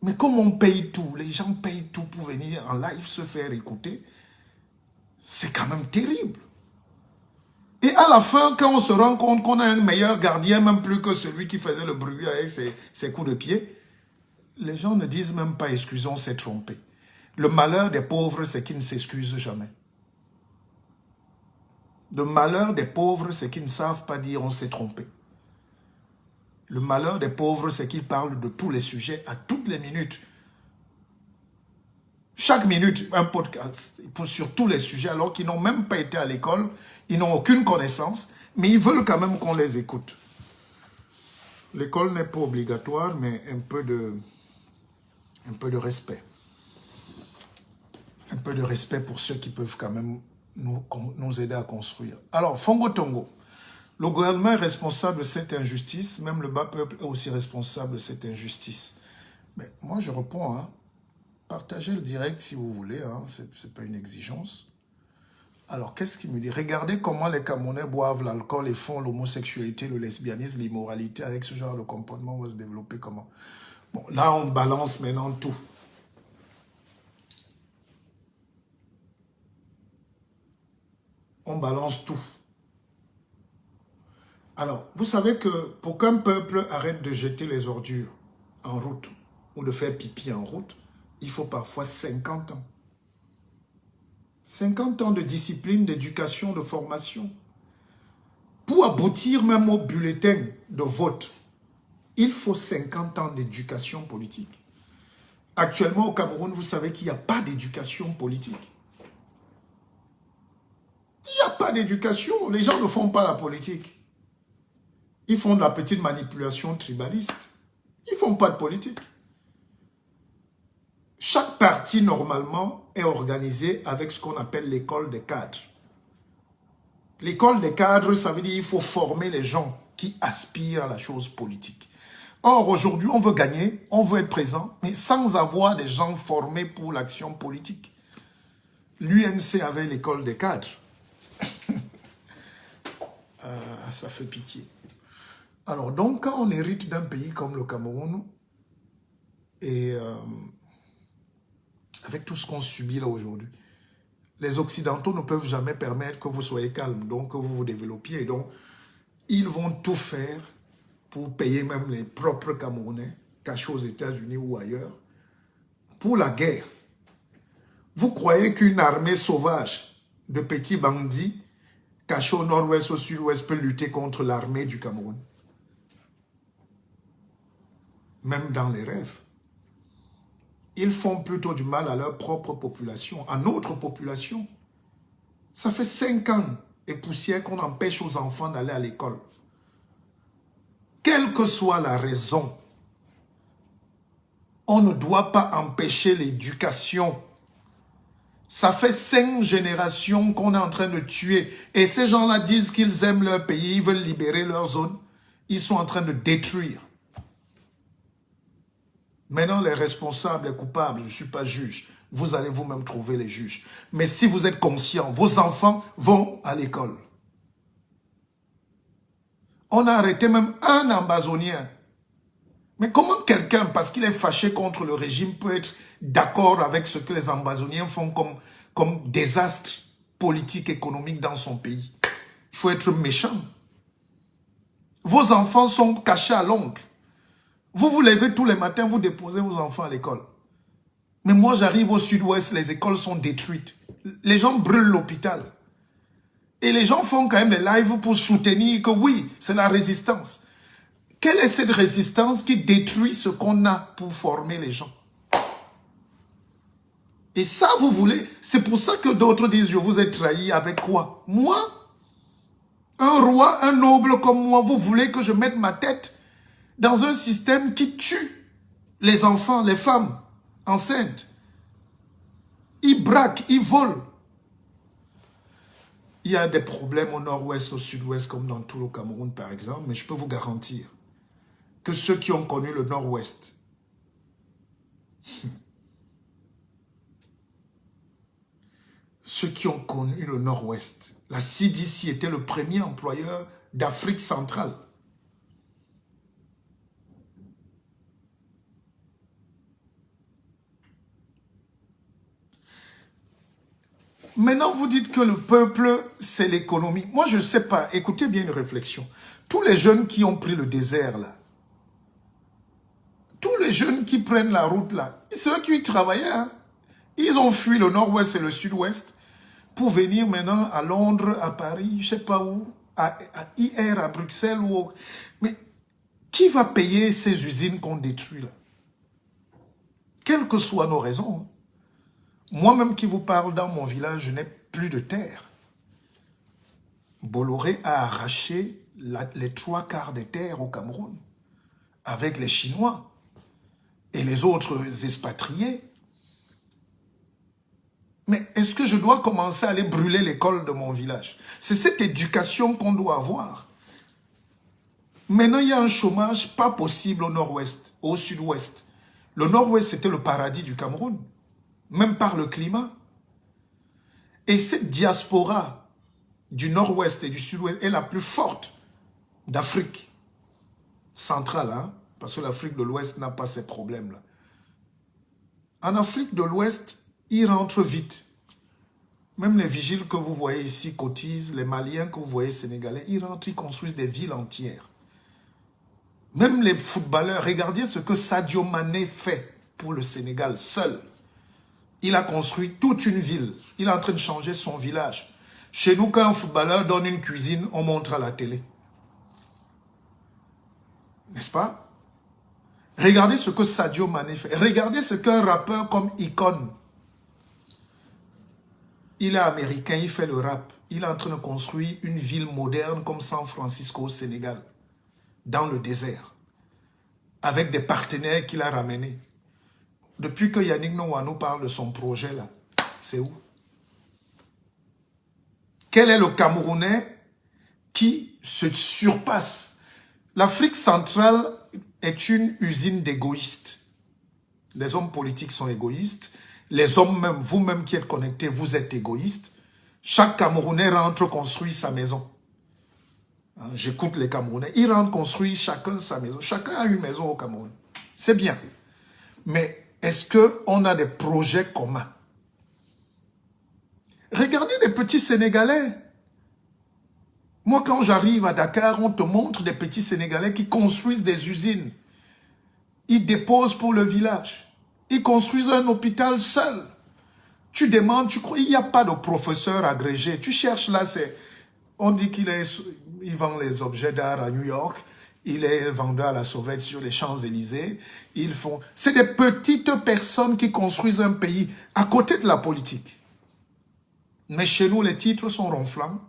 Mais comme on paye tout, les gens payent tout pour venir en live se faire écouter, c'est quand même terrible. Et à la fin, quand on se rend compte qu'on a un meilleur gardien, même plus que celui qui faisait le bruit avec ses coups de pied, les gens ne disent même pas « excusons, on s'est trompé ». Le malheur des pauvres, c'est qu'ils ne s'excusent jamais. Le malheur des pauvres, c'est qu'ils ne savent pas dire « on s'est trompé ». Le malheur des pauvres, c'est qu'ils parlent de tous les sujets à toutes les minutes. Chaque minute, un podcast sur tous les sujets, alors qu'ils n'ont même pas été à l'école, ils n'ont aucune connaissance, mais ils veulent quand même qu'on les écoute. L'école n'est pas obligatoire, mais un peu de respect. Un peu de respect pour ceux qui peuvent quand même nous aider à construire. Alors, Fongo Tongo, le gouvernement est responsable de cette injustice, même le bas peuple est aussi responsable de cette injustice. Mais moi, je réponds, hein, partagez le direct si vous voulez, hein, c'est pas une exigence. Alors, qu'est-ce qu'il me dit? Regardez comment les Camerounais boivent l'alcool et font l'homosexualité, le lesbianisme, l'immoralité. Avec ce genre de comportement, on va se développer comment? Bon, là, on balance maintenant tout. On balance tout. Alors, vous savez que pour qu'un peuple arrête de jeter les ordures en route ou de faire pipi en route, il faut parfois 50 ans. 50 ans de discipline, d'éducation, de formation. Pour aboutir même au bulletin de vote, il faut 50 ans d'éducation politique. Actuellement au Cameroun, vous savez qu'il n'y a pas d'éducation politique. Il n'y a pas d'éducation. Les gens ne font pas la politique. Ils font de la petite manipulation tribaliste. Ils ne font pas de politique. Chaque parti, normalement, est organisé avec ce qu'on appelle l'école des cadres. L'école des cadres, ça veut dire qu'il faut former les gens qui aspirent à la chose politique. Or, aujourd'hui, on veut gagner, on veut être présent, mais sans avoir des gens formés pour l'action politique. L'UNC avait l'école des cadres. Ça fait pitié. Alors, donc, quand on hérite d'un pays comme le Cameroun, et avec tout ce qu'on subit là aujourd'hui, les Occidentaux ne peuvent jamais permettre que vous soyez calme, donc que vous vous développiez. Donc, ils vont tout faire pour payer même les propres Camerounais, cachés aux États-Unis ou ailleurs, pour la guerre. Vous croyez qu'une armée sauvage de petits bandits cachés au nord-ouest, au sud-ouest, peut lutter contre l'armée du Cameroun? Même dans les rêves. Ils font plutôt du mal à leur propre population, à notre population. Ça fait 5 ans et poussière qu'on empêche aux enfants d'aller à l'école. Quelle que soit la raison, on ne doit pas empêcher l'éducation. Ça fait 5 générations qu'on est en train de tuer. Et ces gens-là disent qu'ils aiment leur pays, ils veulent libérer leur zone. Ils sont en train de détruire. Maintenant, les responsables, les coupables, je ne suis pas juge. Vous allez vous-même trouver les juges. Mais si vous êtes conscient, vos enfants vont à l'école. On a arrêté même un ambazonien. Mais comment quelqu'un, parce qu'il est fâché contre le régime, peut être d'accord avec ce que les ambazoniens font comme désastre politique, économique dans son pays? Il faut être méchant. Vos enfants sont cachés à l'oncle. Vous vous levez tous les matins, vous déposez vos enfants à l'école. Mais moi, j'arrive au sud-ouest, les écoles sont détruites. Les gens brûlent l'hôpital. Et les gens font quand même des lives pour soutenir que oui, c'est la résistance. Quelle est cette résistance qui détruit ce qu'on a pour former les gens? Et ça, vous voulez, c'est pour ça que d'autres disent, je vous ai trahi avec quoi? Moi? Un roi, un noble comme moi, vous voulez que je mette ma tête dans un système qui tue les enfants, les femmes enceintes? Ils braquent, ils volent. Il y a des problèmes au nord-ouest, au sud-ouest, comme dans tout le Cameroun, par exemple, mais je peux vous garantir que ceux qui ont connu le nord-ouest, la CDC était le premier employeur d'Afrique centrale. Maintenant, vous dites que le peuple, c'est l'économie. Moi, je ne sais pas. Écoutez bien une réflexion. Tous les jeunes qui ont pris le désert, là, tous les jeunes qui prennent la route, là, c'est eux qui travaillaient. Hein. Ils ont fui le nord-ouest et le sud-ouest pour venir maintenant à Londres, à Paris, je ne sais pas où, à IR, à Bruxelles. Mais qui va payer ces usines qu'on détruit, là? Quelles que soient nos raisons. Hein. Moi-même qui vous parle, dans mon village, je n'ai plus de terre. Bolloré a arraché les 3/4 des terres au Cameroun avec les Chinois et les autres expatriés. Mais est-ce que je dois commencer à aller brûler l'école de mon village? C'est cette éducation qu'on doit avoir. Maintenant, il y a un chômage pas possible au nord-ouest, au sud-ouest. Le nord-ouest, c'était le paradis du Cameroun, même par le climat. Et cette diaspora du nord-ouest et du sud-ouest est la plus forte d'Afrique centrale, hein, parce que l'Afrique de l'Ouest n'a pas ces problèmes-là. En Afrique de l'Ouest, ils rentrent vite. Même les vigiles que vous voyez ici cotisent, les Maliens que vous voyez sénégalais, ils rentrent, ils construisent des villes entières. Même les footballeurs, regardez ce que Sadio Mané fait pour le Sénégal seul. Il a construit toute une ville. Il est en train de changer son village. Chez nous, quand un footballeur donne une cuisine, on montre à la télé. N'est-ce pas? Regardez ce que Sadio Mané fait. Regardez ce qu'un rappeur comme Icon. Il est américain, il fait le rap. Il est en train de construire une ville moderne comme San Francisco au Sénégal, dans le désert, avec des partenaires qu'il a ramenés. Depuis que Yannick Noah nous parle de son projet là, c'est où? Quel est le Camerounais qui se surpasse? L'Afrique centrale est une usine d'égoïstes. Les hommes politiques sont égoïstes. Les hommes même, vous-même qui êtes connectés, vous êtes égoïstes. Chaque Camerounais rentre construire sa maison. Hein, j'écoute les Camerounais. Ils rentrent construire chacun sa maison. Chacun a une maison au Cameroun. C'est bien. Mais est-ce qu'on a des projets communs? Regardez les petits Sénégalais. Moi, quand j'arrive à Dakar, on te montre des petits Sénégalais qui construisent des usines. Ils déposent pour le village. Ils construisent un hôpital seul. Tu demandes, tu crois, il n'y a pas de professeur agrégé. Tu cherches là, on dit qu'il vend les objets d'art à New York. Il est vendeur à la sauvette sur les Champs-Élysées. C'est des petites personnes qui construisent un pays à côté de la politique. Mais chez nous, les titres sont ronflants.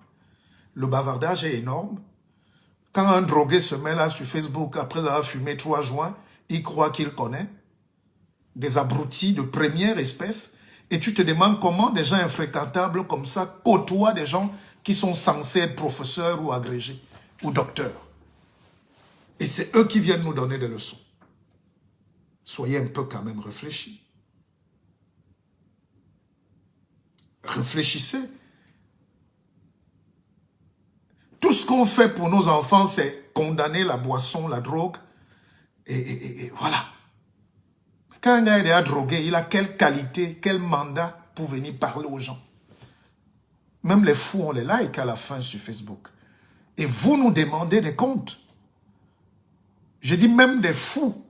Le bavardage est énorme. Quand un drogué se met là sur Facebook après avoir fumé 3 joints, il croit qu'il connaît. Des abrutis de première espèce. Et tu te demandes comment des gens infréquentables comme ça côtoient des gens qui sont censés être professeurs ou agrégés ou docteurs. Et c'est eux qui viennent nous donner des leçons. Soyez un peu quand même réfléchis. Réfléchissez. Tout ce qu'on fait pour nos enfants, c'est condamner la boisson, la drogue. Et voilà. Quand un gars est déjà drogué, il a quelle qualité, quel mandat pour venir parler aux gens? Même les fous, on les like à la fin sur Facebook. Et vous nous demandez des comptes. Je dis même des fous.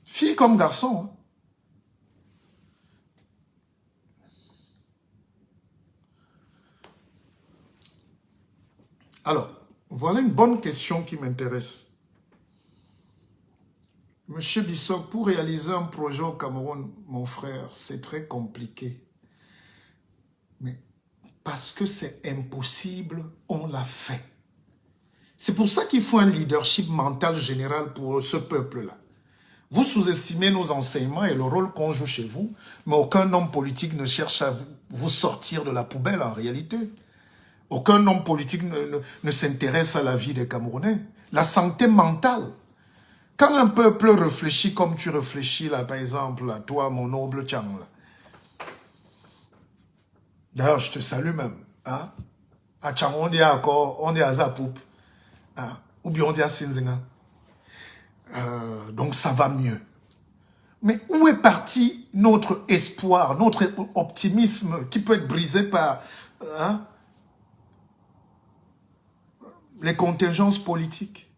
Filles comme garçons. Hein. Alors, voilà une bonne question qui m'intéresse. Monsieur Bissok, pour réaliser un projet au Cameroun, mon frère, c'est très compliqué. Mais parce que c'est impossible, on l'a fait. C'est pour ça qu'il faut un leadership mental général pour ce peuple-là. Vous sous-estimez nos enseignements et le rôle qu'on joue chez vous, mais aucun homme politique ne cherche à vous sortir de la poubelle en réalité. Aucun homme politique ne s'intéresse à la vie des Camerounais. La santé mentale. Quand un peuple réfléchit comme tu réfléchis là, par exemple, à toi, mon noble Tchang, d'ailleurs, je te salue même. Hein? À Tchang, on dit encore, on dit à Zapoup. Hein? Ou bien on dit à Sinzinga. Donc ça va mieux. Mais où est parti notre espoir, notre optimisme qui peut être brisé par les contingences politiques?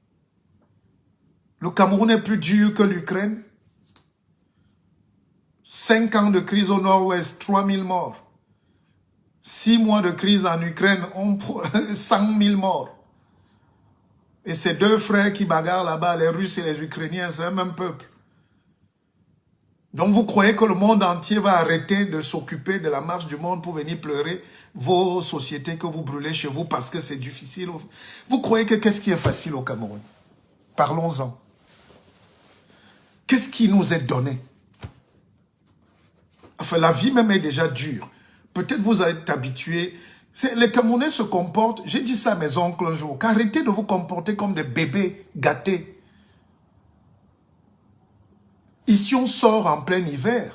Le Cameroun est plus dur que l'Ukraine. 5 ans de crise au nord-ouest, 3000 morts. 6 mois de crise en Ukraine, 100 000 morts. Et ces deux frères qui bagarrent là-bas, les Russes et les Ukrainiens, c'est un même peuple. Donc vous croyez que le monde entier va arrêter de s'occuper de la marche du monde pour venir pleurer vos sociétés que vous brûlez chez vous parce que c'est difficile? Vous croyez que qu'est-ce qui est facile au Cameroun? Parlons-en. Qu'est-ce qui nous est donné? Enfin, la vie même est déjà dure. Peut-être vous êtes habitués. Les Camerounais se comportent, j'ai dit ça à mes oncles un jour, qu'arrêtez de vous comporter comme des bébés gâtés. Ici, on sort en plein hiver.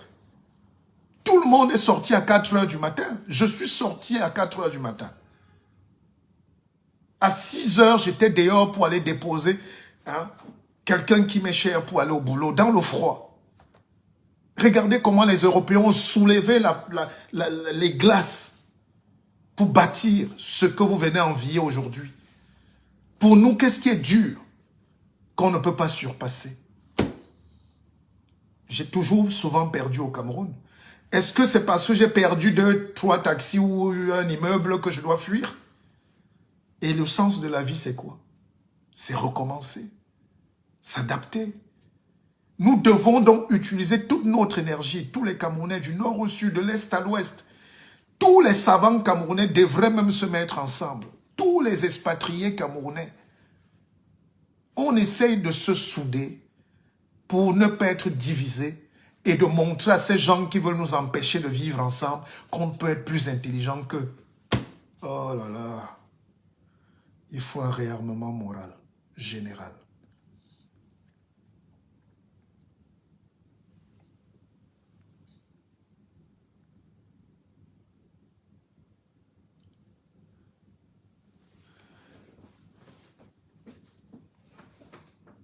Tout le monde est sorti à 4 h du matin. Je suis sorti à 4 h du matin. À 6 h, j'étais dehors pour aller déposer quelqu'un qui m'est cher pour aller au boulot, dans le froid. Regardez comment les Européens ont soulevé les glaces pour bâtir ce que vous venez envier aujourd'hui. Pour nous, qu'est-ce qui est dur qu'on ne peut pas surpasser? J'ai toujours souvent perdu au Cameroun. Est-ce que c'est parce que j'ai perdu 2, 3 taxis ou un immeuble que je dois fuir? Et le sens de la vie, c'est quoi? C'est recommencer, s'adapter. Nous devons donc utiliser toute notre énergie, tous les Camerounais du nord au sud, de l'est à l'ouest. Tous les savants camerounais devraient même se mettre ensemble. Tous les expatriés camerounais. On essaye de se souder pour ne pas être divisés et de montrer à ces gens qui veulent nous empêcher de vivre ensemble qu'on peut être plus intelligent qu'eux. Oh là là. Il faut un réarmement moral général.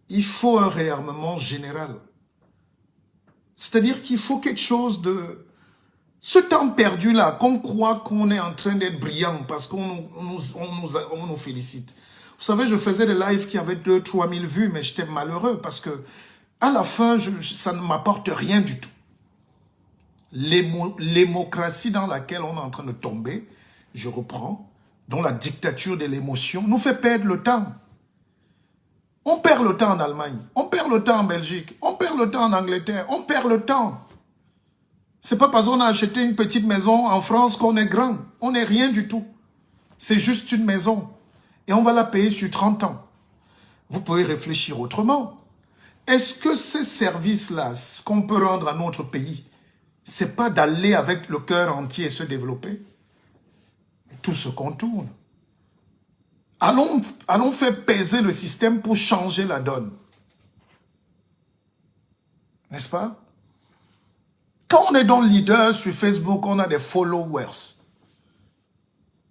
Il faut un réarmement général. C'est-à-dire qu'il faut quelque chose de... Ce temps perdu-là, qu'on croit qu'on est en train d'être brillant parce qu'on nous félicite. Vous savez, je faisais des lives qui avaient 2 000 à 3 000 vues, mais j'étais malheureux parce que à la fin, ça ne m'apporte rien du tout. L'émocratie dans laquelle on est en train de tomber, je reprends, dont la dictature de l'émotion, nous fait perdre le temps. On perd le temps en Allemagne, on perd le temps en Belgique, on perd le temps en Angleterre, on perd le temps. C'est pas parce qu'on a acheté une petite maison en France qu'on est grand. On n'est rien du tout. C'est juste une maison. Et on va la payer sur 30 ans. Vous pouvez réfléchir autrement. Est-ce que ces services-là, ce qu'on peut rendre à notre pays, c'est pas d'aller avec le cœur entier et se développer? Tout se contourne. Allons faire peser le système pour changer la donne. N'est-ce pas? Quand on est dans le leader sur Facebook, on a des followers.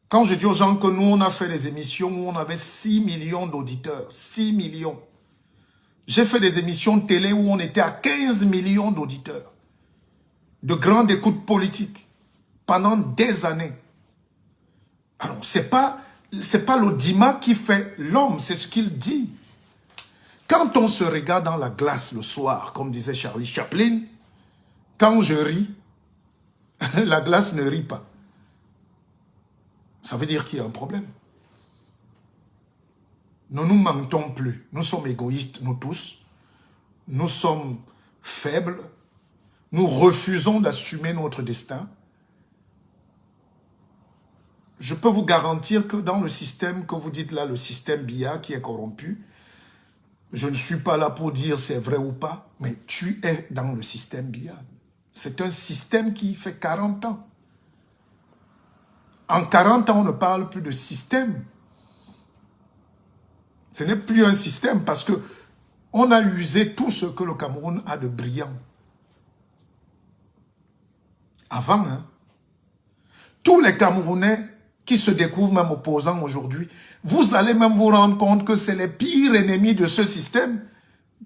Quand je dis aux gens que nous, on a fait des émissions où on avait 6 millions d'auditeurs. 6 millions. J'ai fait des émissions de télé où on était à 15 millions d'auditeurs. De grandes écoutes politiques. Pendant des années. Alors, c'est pas l'audimat qui fait l'homme, c'est ce qu'il dit. Quand on se regarde dans la glace le soir, comme disait Charlie Chaplin, quand je ris, la glace ne rit pas. Ça veut dire qu'il y a un problème. Ne nous mentons plus. Nous sommes égoïstes, nous tous. Nous sommes faibles. Nous refusons d'assumer notre destin. Je peux vous garantir que dans le système que vous dites là, le système BIA qui est corrompu, Je ne suis pas là pour dire c'est vrai ou pas, mais tu es dans le système BIAD. C'est un système qui fait 40 ans. En 40 ans, on ne parle plus de système. Ce n'est plus un système parce que on a usé tout ce que le Cameroun a de brillant. Avant, hein, tous les Camerounais qui se découvrent même opposants aujourd'hui, vous allez même vous rendre compte que c'est les pires ennemis de ce système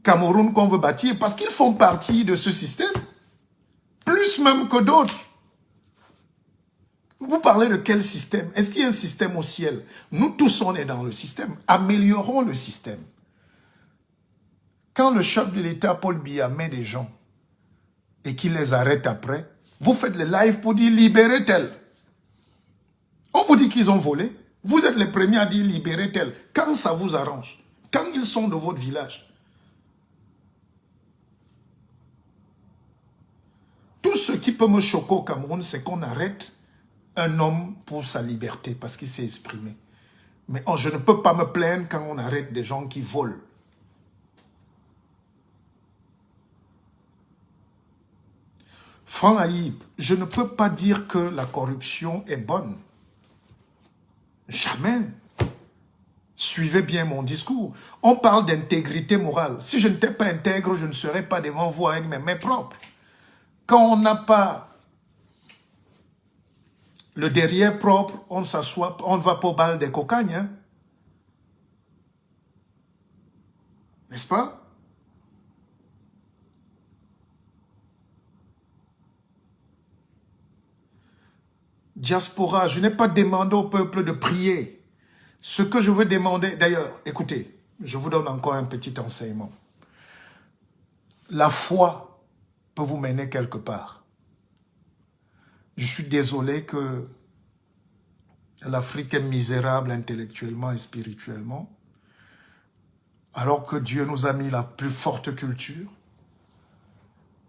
Cameroun qu'on veut bâtir parce qu'ils font partie de ce système, plus même que d'autres. Vous parlez de quel système? Est-ce qu'il y a un système au ciel? Nous tous, on est dans le système. Améliorons le système. Quand le chef de l'État, Paul Biya, met des gens et qu'il les arrête après, vous faites le live pour dire libérez tel. On vous dit qu'ils ont volé. Vous êtes les premiers à dire libérez tel. Quand ça vous arrange. Quand ils sont de votre village. Tout ce qui peut me choquer au Cameroun, c'est qu'on arrête un homme pour sa liberté parce qu'il s'est exprimé. Mais je ne peux pas me plaindre quand on arrête des gens qui volent. Franck Aïb, je ne peux pas dire que la corruption est bonne. Jamais. Suivez bien mon discours. On parle d'intégrité morale. Si je n'étais pas intègre, je ne serais pas devant vous avec mes mains propres. Quand on n'a pas le derrière propre, on s'assoit, on ne va pas au bal des cocagnes. Hein? N'est-ce pas? Diaspora, je n'ai pas demandé au peuple de prier. Ce que je veux demander, d'ailleurs, écoutez, je vous donne encore un petit enseignement. La foi peut vous mener quelque part. Je suis désolé que l'Afrique est misérable intellectuellement et spirituellement, alors que Dieu nous a mis la plus forte culture.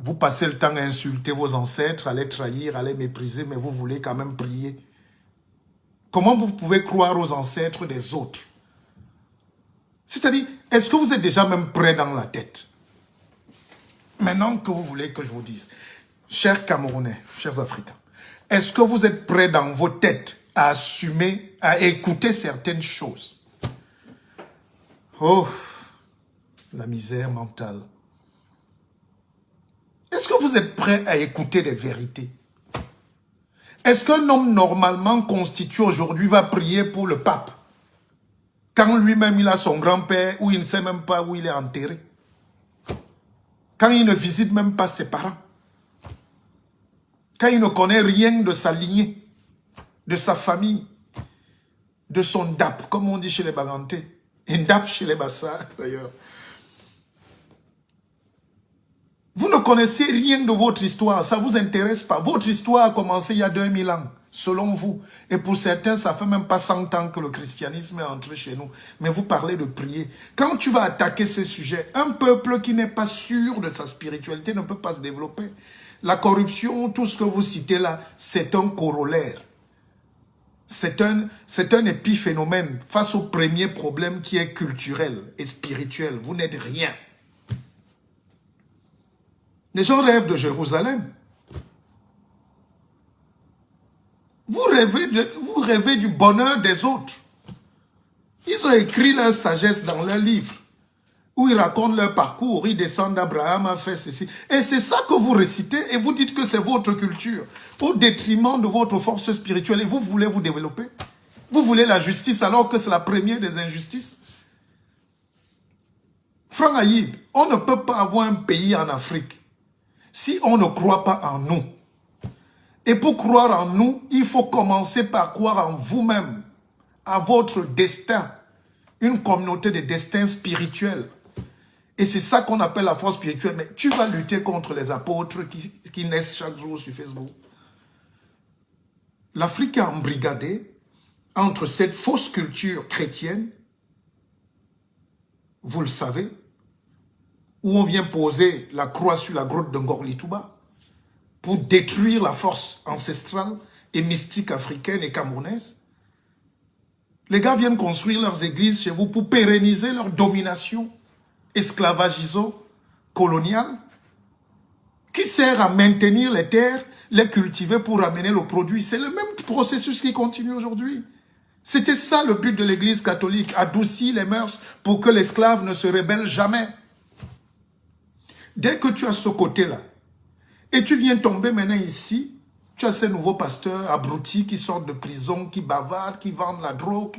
Vous passez le temps à insulter vos ancêtres, à les trahir, à les mépriser, mais vous voulez quand même prier. Comment vous pouvez croire aux ancêtres des autres? C'est-à-dire, est-ce que vous êtes déjà même prêt dans la tête? Maintenant que vous voulez que je vous dise, chers Camerounais, chers Africains, est-ce que vous êtes prêts dans vos têtes à assumer, à écouter certaines choses? Oh, la misère mentale. Est-ce que vous êtes prêts à écouter des vérités? Est-ce qu'un homme normalement constitué aujourd'hui va prier pour le pape quand lui-même il a son grand-père ou il ne sait même pas où il est enterré? Quand il ne visite même pas ses parents? Quand il ne connaît rien de sa lignée, de sa famille, de son DAP, comme on dit chez les Bagantais, un DAP chez les Bassa d'ailleurs. Vous ne connaissez rien de votre histoire, ça ne vous intéresse pas. Votre histoire a commencé il y a 2000 ans, selon vous. Et pour certains, ça fait même pas 100 ans que le christianisme est entré chez nous. Mais vous parlez de prier. Quand tu vas attaquer ces sujets, un peuple qui n'est pas sûr de sa spiritualité ne peut pas se développer. La corruption, tout ce que vous citez là, c'est un corollaire. C'est un épiphénomène face au premier problème qui est culturel et spirituel. Vous n'êtes rien. Les gens rêvent de Jérusalem. Vous rêvez du bonheur des autres. Ils ont écrit leur sagesse dans leur livre, où ils racontent leur parcours, ils descendent d'Abraham, a fait ceci. Et c'est ça que vous récitez et vous dites que c'est votre culture, au détriment de votre force spirituelle. Et vous voulez vous développer. Vous voulez la justice alors que c'est la première des injustices. Franck Aïb, on ne peut pas avoir un pays en Afrique si on ne croit pas en nous. Et pour croire en nous, il faut commencer par croire en vous-même, à votre destin, une communauté de destin spirituel. Et c'est ça qu'on appelle la force spirituelle. Mais tu vas lutter contre les apôtres qui naissent chaque jour sur Facebook. L'Afrique est embrigadée entre cette fausse culture chrétienne, vous le savez, où on vient poser la croix sur la grotte de Ngorli-Touba pour détruire la force ancestrale et mystique africaine et camerounaise. Les gars viennent construire leurs églises chez vous pour pérenniser leur domination. esclavagiso-colonial qui sert à maintenir les terres, les cultiver pour amener le produit. C'est le même processus qui continue aujourd'hui. C'était ça le but de l'Église catholique, adoucir les mœurs pour que l'esclave ne se rebelle jamais. Dès que tu as ce côté-là, et tu viens tomber maintenant ici, tu as ces nouveaux pasteurs abrutis qui sortent de prison, qui bavardent, qui vendent la drogue,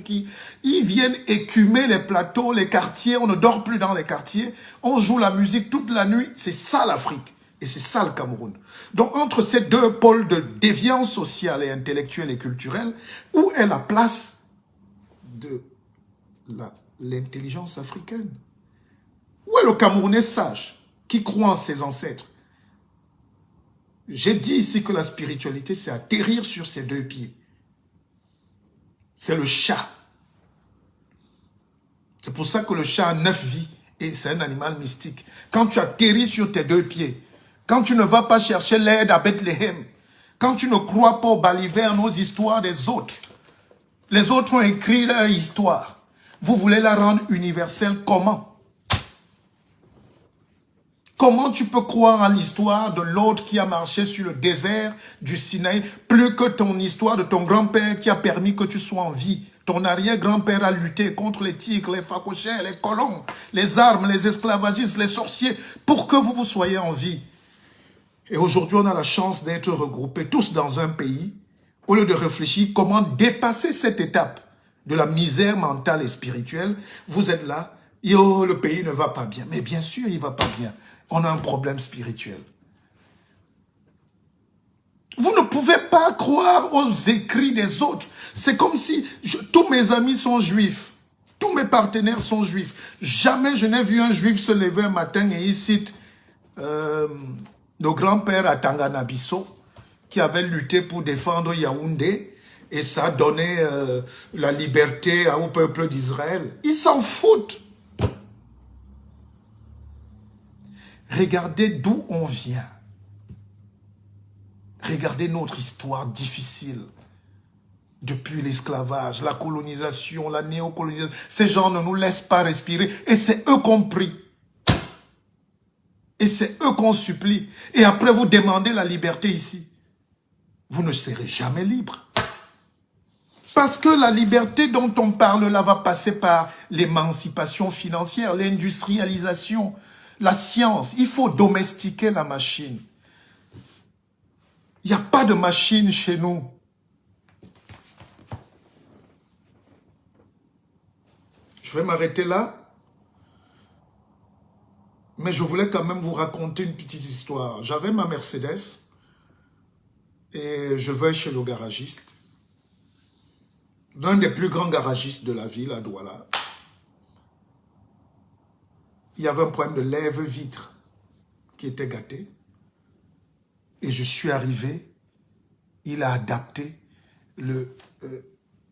ils viennent écumer les plateaux, les quartiers, on ne dort plus dans les quartiers, on joue la musique toute la nuit, c'est ça l'Afrique. Et c'est ça le Cameroun. Donc entre ces deux pôles de déviance sociale et intellectuelle et culturelle, où est la place de l'intelligence africaine? Où est le Camerounais sage qui croit en ses ancêtres? J'ai dit ici que la spiritualité, c'est atterrir sur ses deux pieds. C'est le chat. C'est pour ça que le chat a 9 vies et c'est un animal mystique. Quand tu atterris sur tes deux pieds, quand tu ne vas pas chercher l'aide à Bethléem, quand tu ne crois pas au balivernes, aux histoires des autres, les autres ont écrit leur histoire. Vous voulez la rendre universelle comment? Comment tu peux croire en l'histoire de l'autre qui a marché sur le désert du Sinaï plus que ton histoire de ton grand-père qui a permis que tu sois en vie? Ton arrière-grand-père a lutté contre les tigres, les phacochères, les colons, les armes, les esclavagistes, les sorciers, pour que vous soyez en vie. Et aujourd'hui, on a la chance d'être regroupés tous dans un pays, au lieu de réfléchir comment dépasser cette étape de la misère mentale et spirituelle. Vous êtes là, yo, le pays ne va pas bien. Mais bien sûr, il ne va pas bien. On a un problème spirituel. Vous ne pouvez pas croire aux écrits des autres. C'est comme si tous mes amis sont juifs. Tous mes partenaires sont juifs. Jamais je n'ai vu un juif se lever un matin et il cite le grand-père à Tangana-Bissau qui avait lutté pour défendre Yaoundé et ça a donné la liberté au peuple d'Israël. Ils s'en foutent. Regardez d'où on vient. Regardez notre histoire difficile. Depuis l'esclavage, la colonisation, la néocolonisation. Ces gens ne nous laissent pas respirer. Et c'est eux qu'on prie. Et c'est eux qu'on supplie. Et après vous demandez la liberté ici. Vous ne serez jamais libre. Parce que la liberté dont on parle là va passer par l'émancipation financière, l'industrialisation, la science. Il faut domestiquer la machine. Il n'y a pas de machine chez nous. Je vais m'arrêter là. Mais je voulais quand même vous raconter une petite histoire. J'avais ma Mercedes et je vais chez le garagiste. L'un des plus grands garagistes de la ville, à Douala. Il y avait un problème de lève-vitre qui était gâté. Et je suis arrivé, il a adapté,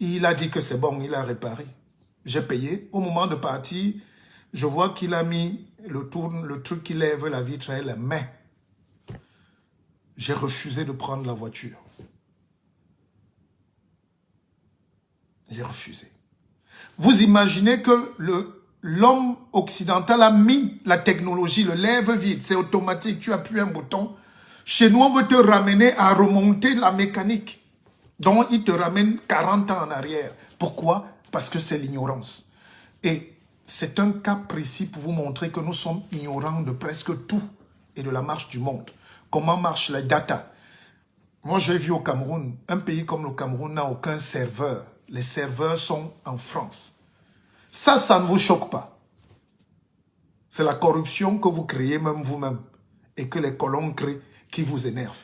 il a dit que c'est bon, il a réparé. J'ai payé. Au moment de partir, je vois qu'il a mis le truc qui lève la vitre et la main. J'ai refusé de prendre la voiture. J'ai refusé. Vous imaginez que l'homme occidental a mis la technologie, le lève-vide, c'est automatique, tu appuies un bouton. Chez nous, on veut te ramener à remonter la mécanique. Donc, il te ramène 40 ans en arrière. Pourquoi? Parce que c'est l'ignorance. Et c'est un cas précis pour vous montrer que nous sommes ignorants de presque tout et de la marche du monde. Comment marchent les data? Moi, j'ai vu au Cameroun, un pays comme le Cameroun n'a aucun serveur. Les serveurs sont en France. Ça ne vous choque pas. C'est la corruption que vous créez même vous-même et que les colons créent qui vous énerve.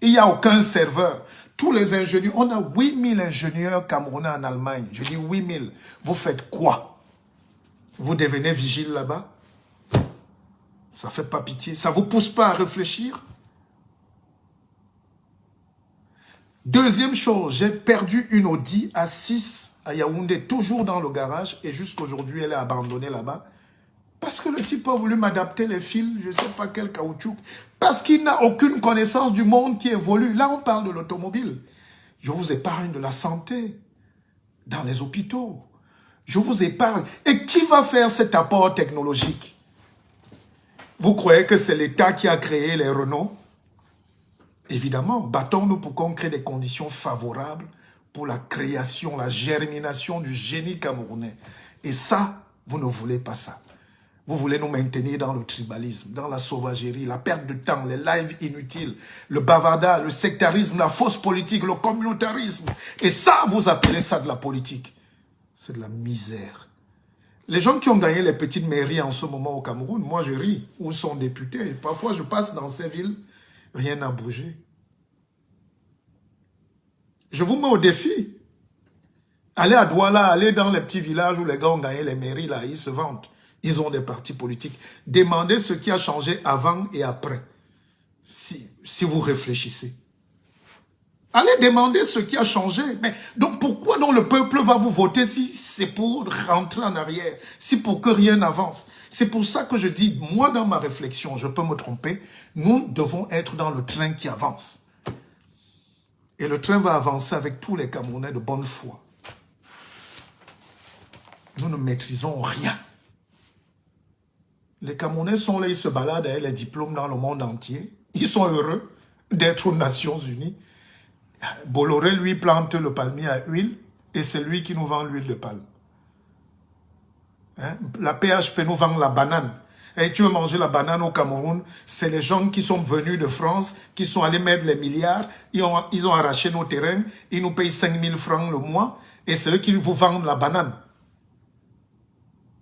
Il n'y a aucun serveur. Tous les ingénieurs, on a 8000 ingénieurs camerounais en Allemagne. Je dis 8000. Vous faites quoi? Vous devenez vigile là-bas? Ça ne fait pas pitié. Ça ne vous pousse pas à réfléchir? Deuxième chose, j'ai perdu une Audi A6 à Yaoundé, toujours dans le garage, et jusqu'aujourd'hui, elle est abandonnée là-bas. Parce que le type a voulu m'adapter les fils, je ne sais pas quel caoutchouc, parce qu'il n'a aucune connaissance du monde qui évolue. Là, on parle de l'automobile. Je vous épargne de la santé, dans les hôpitaux. Je vous épargne. Et qui va faire cet apport technologique? Vous croyez que c'est l'État qui a créé les Renault? Évidemment, battons-nous pour qu'on crée des conditions favorables pour la création, la germination du génie camerounais. Et ça, vous ne voulez pas ça. Vous voulez nous maintenir dans le tribalisme, dans la sauvagerie, la perte de temps, les lives inutiles, le bavardage, le sectarisme, la fausse politique, le communautarisme. Et ça, vous appelez ça de la politique. C'est de la misère. Les gens qui ont gagné les petites mairies en ce moment au Cameroun, moi je ris, où sont députés. Parfois je passe dans ces villes, rien n'a bougé. Je vous mets au défi. Allez à Douala, allez dans les petits villages où les gars ont gagné les mairies, là, ils se vantent. Ils ont des partis politiques. Demandez ce qui a changé avant et après, si vous réfléchissez. Allez demander ce qui a changé. Mais donc pourquoi donc le peuple va vous voter si c'est pour rentrer en arrière, si pour que rien n'avance? C'est pour ça que je dis, moi dans ma réflexion, je peux me tromper, nous devons être dans le train qui avance. Et le train va avancer avec tous les Camerounais de bonne foi. Nous ne maîtrisons rien. Les Camerounais sont là, ils se baladent avec les diplômes dans le monde entier. Ils sont heureux d'être aux Nations Unies. Bolloré, lui, plante le palmier à huile et c'est lui qui nous vend l'huile de palme. Hein? La PHP nous vend la banane. Et tu veux manger la banane au Cameroun, c'est les gens qui sont venus de France, qui sont allés mettre les milliards, ils ont arraché nos terrains, ils nous payent 5 000 francs le mois et c'est eux qui vous vendent la banane.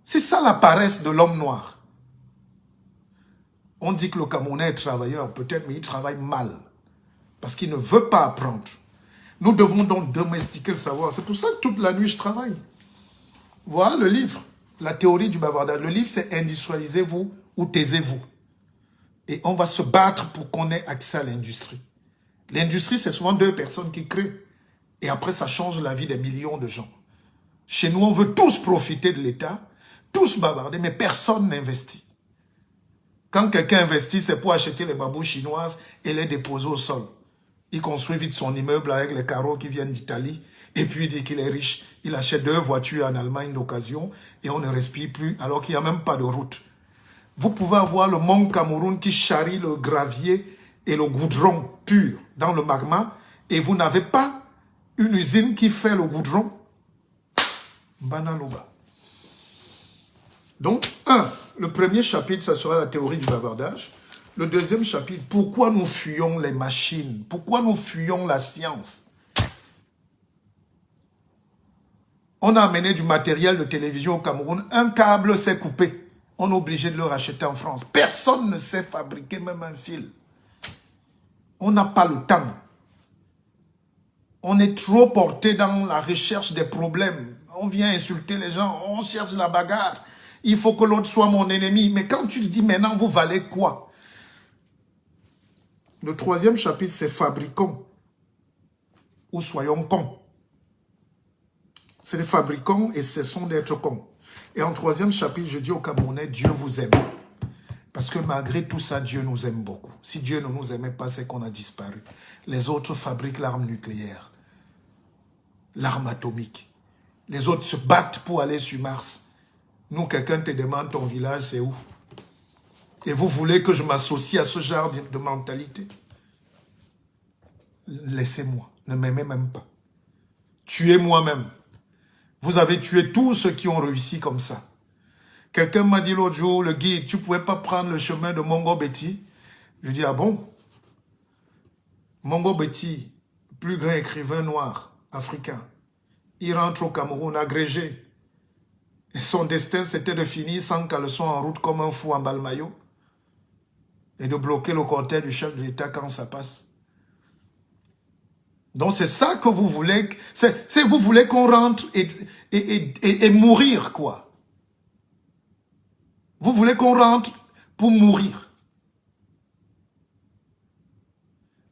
C'est ça la paresse de l'homme noir. On dit que le Camerounais est travailleur, peut-être, mais il travaille mal. Parce qu'il ne veut pas apprendre. Nous devons donc domestiquer le savoir. C'est pour ça que toute la nuit, je travaille. Voilà le livre, la théorie du bavardage. Le livre, c'est industrialisez-vous ou taisez-vous. Et on va se battre pour qu'on ait accès à l'industrie. L'industrie, c'est souvent 2 personnes qui créent. Et après, ça change la vie des millions de gens. Chez nous, on veut tous profiter de l'État, tous bavarder, mais personne n'investit. Quand quelqu'un investit, c'est pour acheter les babouches chinoises et les déposer au sol. Il construit vite son immeuble avec les carreaux qui viennent d'Italie. Et puis il dit qu'il est riche. Il achète 2 voitures en Allemagne d'occasion et on ne respire plus alors qu'il n'y a même pas de route. Vous pouvez avoir le Mont Cameroun qui charrie le gravier et le goudron pur dans le magma et vous n'avez pas une usine qui fait le goudron. Banaloba. Donc, le premier chapitre, ça sera la théorie du bavardage. Le deuxième chapitre, pourquoi nous fuyons les machines? Pourquoi nous fuyons la science? On a amené du matériel de télévision au Cameroun. Un câble s'est coupé. On est obligé de le racheter en France. Personne ne sait fabriquer même un fil. On n'a pas le temps. On est trop porté dans la recherche des problèmes. On vient insulter les gens. On cherche la bagarre. Il faut que l'autre soit mon ennemi. Mais quand tu dis maintenant, vous valez quoi? Le troisième chapitre, c'est fabriquons ou soyons cons. C'est les fabricants et cessons d'être cons. Et en troisième chapitre, je dis aux Camerounais, Dieu vous aime. Parce que malgré tout ça, Dieu nous aime beaucoup. Si Dieu ne nous aimait pas, c'est qu'on a disparu. Les autres fabriquent l'arme nucléaire, l'arme atomique. Les autres se battent pour aller sur Mars. Nous, quelqu'un te demande ton village, c'est où? Et vous voulez que je m'associe à ce genre de mentalité? Laissez-moi, ne m'aimez même pas. Tuez moi-même. Vous avez tué tous ceux qui ont réussi comme ça. Quelqu'un m'a dit l'autre jour, le guide, tu ne pouvais pas prendre le chemin de Mongo Betty? Je dis, ah bon? Mongo Betty, plus grand écrivain noir, africain, il rentre au Cameroun agrégé. Et son destin, c'était de finir sans caleçon en route comme un fou en balmaillot et de bloquer le cortège du chef de l'État quand ça passe. Donc c'est ça que vous voulez, vous voulez qu'on rentre et mourir, quoi. Vous voulez qu'on rentre pour mourir.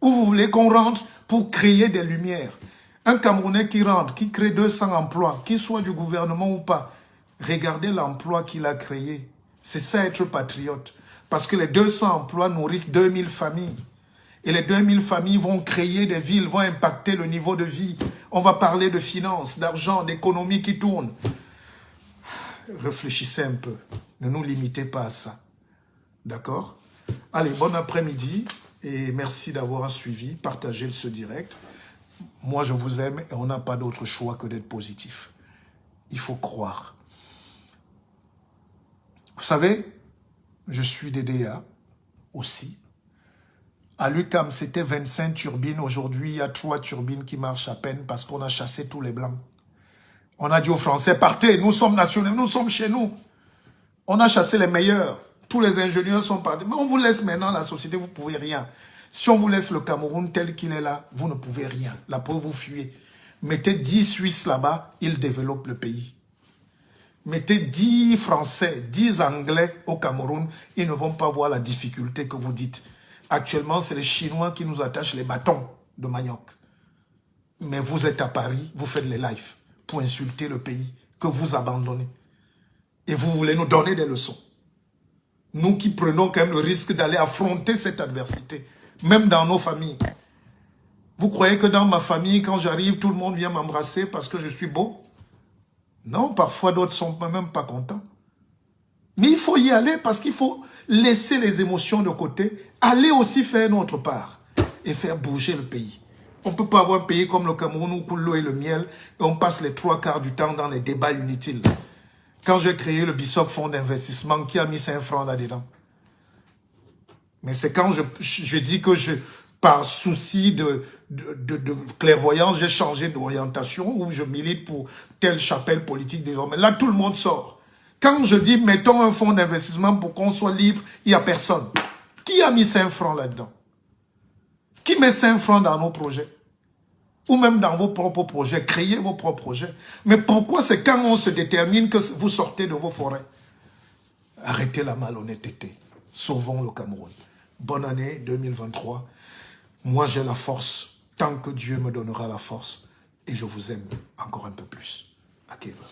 Ou vous voulez qu'on rentre pour créer des lumières. Un Camerounais qui rentre, qui crée 200 emplois, qu'il soit du gouvernement ou pas, regardez l'emploi qu'il a créé. C'est ça être patriote. Parce que les 200 emplois nourrissent 2000 familles. Et les 2000 familles vont créer des villes, vont impacter le niveau de vie. On va parler de finances, d'argent, d'économie qui tourne. Réfléchissez un peu. Ne nous limitez pas à ça. D'accord? Allez, bon après-midi et merci d'avoir suivi, partagé ce direct. Moi, je vous aime et on n'a pas d'autre choix que d'être positif. Il faut croire. Vous savez, je suis DDA aussi. À l'UQAM, c'était 25 turbines. Aujourd'hui, il y a 3 turbines qui marchent à peine parce qu'on a chassé tous les Blancs. On a dit aux Français, partez, nous sommes nationaux, nous sommes chez nous. On a chassé les meilleurs. Tous les ingénieurs sont partis. Mais on vous laisse maintenant la société, vous ne pouvez rien. Si on vous laisse le Cameroun tel qu'il est là, vous ne pouvez rien. La preuve, vous fuyez. Mettez 10 Suisses là-bas, ils développent le pays. Mettez 10 Français, 10 Anglais au Cameroun, ils ne vont pas voir la difficulté que vous dites. Actuellement, c'est les Chinois qui nous attachent les bâtons de manioc. Mais vous êtes à Paris, vous faites les lives pour insulter le pays que vous abandonnez. Et vous voulez nous donner des leçons. Nous qui prenons quand même le risque d'aller affronter cette adversité, même dans nos familles. Vous croyez que dans ma famille, quand j'arrive, tout le monde vient m'embrasser parce que je suis beau? Non, parfois d'autres ne sont même pas contents. Mais il faut y aller parce qu'il faut laisser les émotions de côté, aller aussi faire notre part et faire bouger le pays. On ne peut pas avoir un pays comme le Cameroun où coule l'eau et le miel et on passe les 3/4 du temps dans les débats inutiles. Quand j'ai créé le BISOC Fonds d'investissement, qui a mis 5 francs là-dedans? Mais c'est quand je dis que par souci de clairvoyance, j'ai changé d'orientation ou je milite pour telle chapelle politique désormais. Là, tout le monde sort. Quand je dis, mettons un fonds d'investissement pour qu'on soit libre, il n'y a personne. Qui a mis 5 francs là-dedans? Qui met 5 francs dans nos projets? Ou même dans vos propres projets, créez vos propres projets. Mais pourquoi c'est quand on se détermine que vous sortez de vos forêts? Arrêtez la malhonnêteté. Sauvons le Cameroun. Bonne année 2023. Moi, j'ai la force tant que Dieu me donnera la force. Et je vous aime encore un peu plus. Akeva.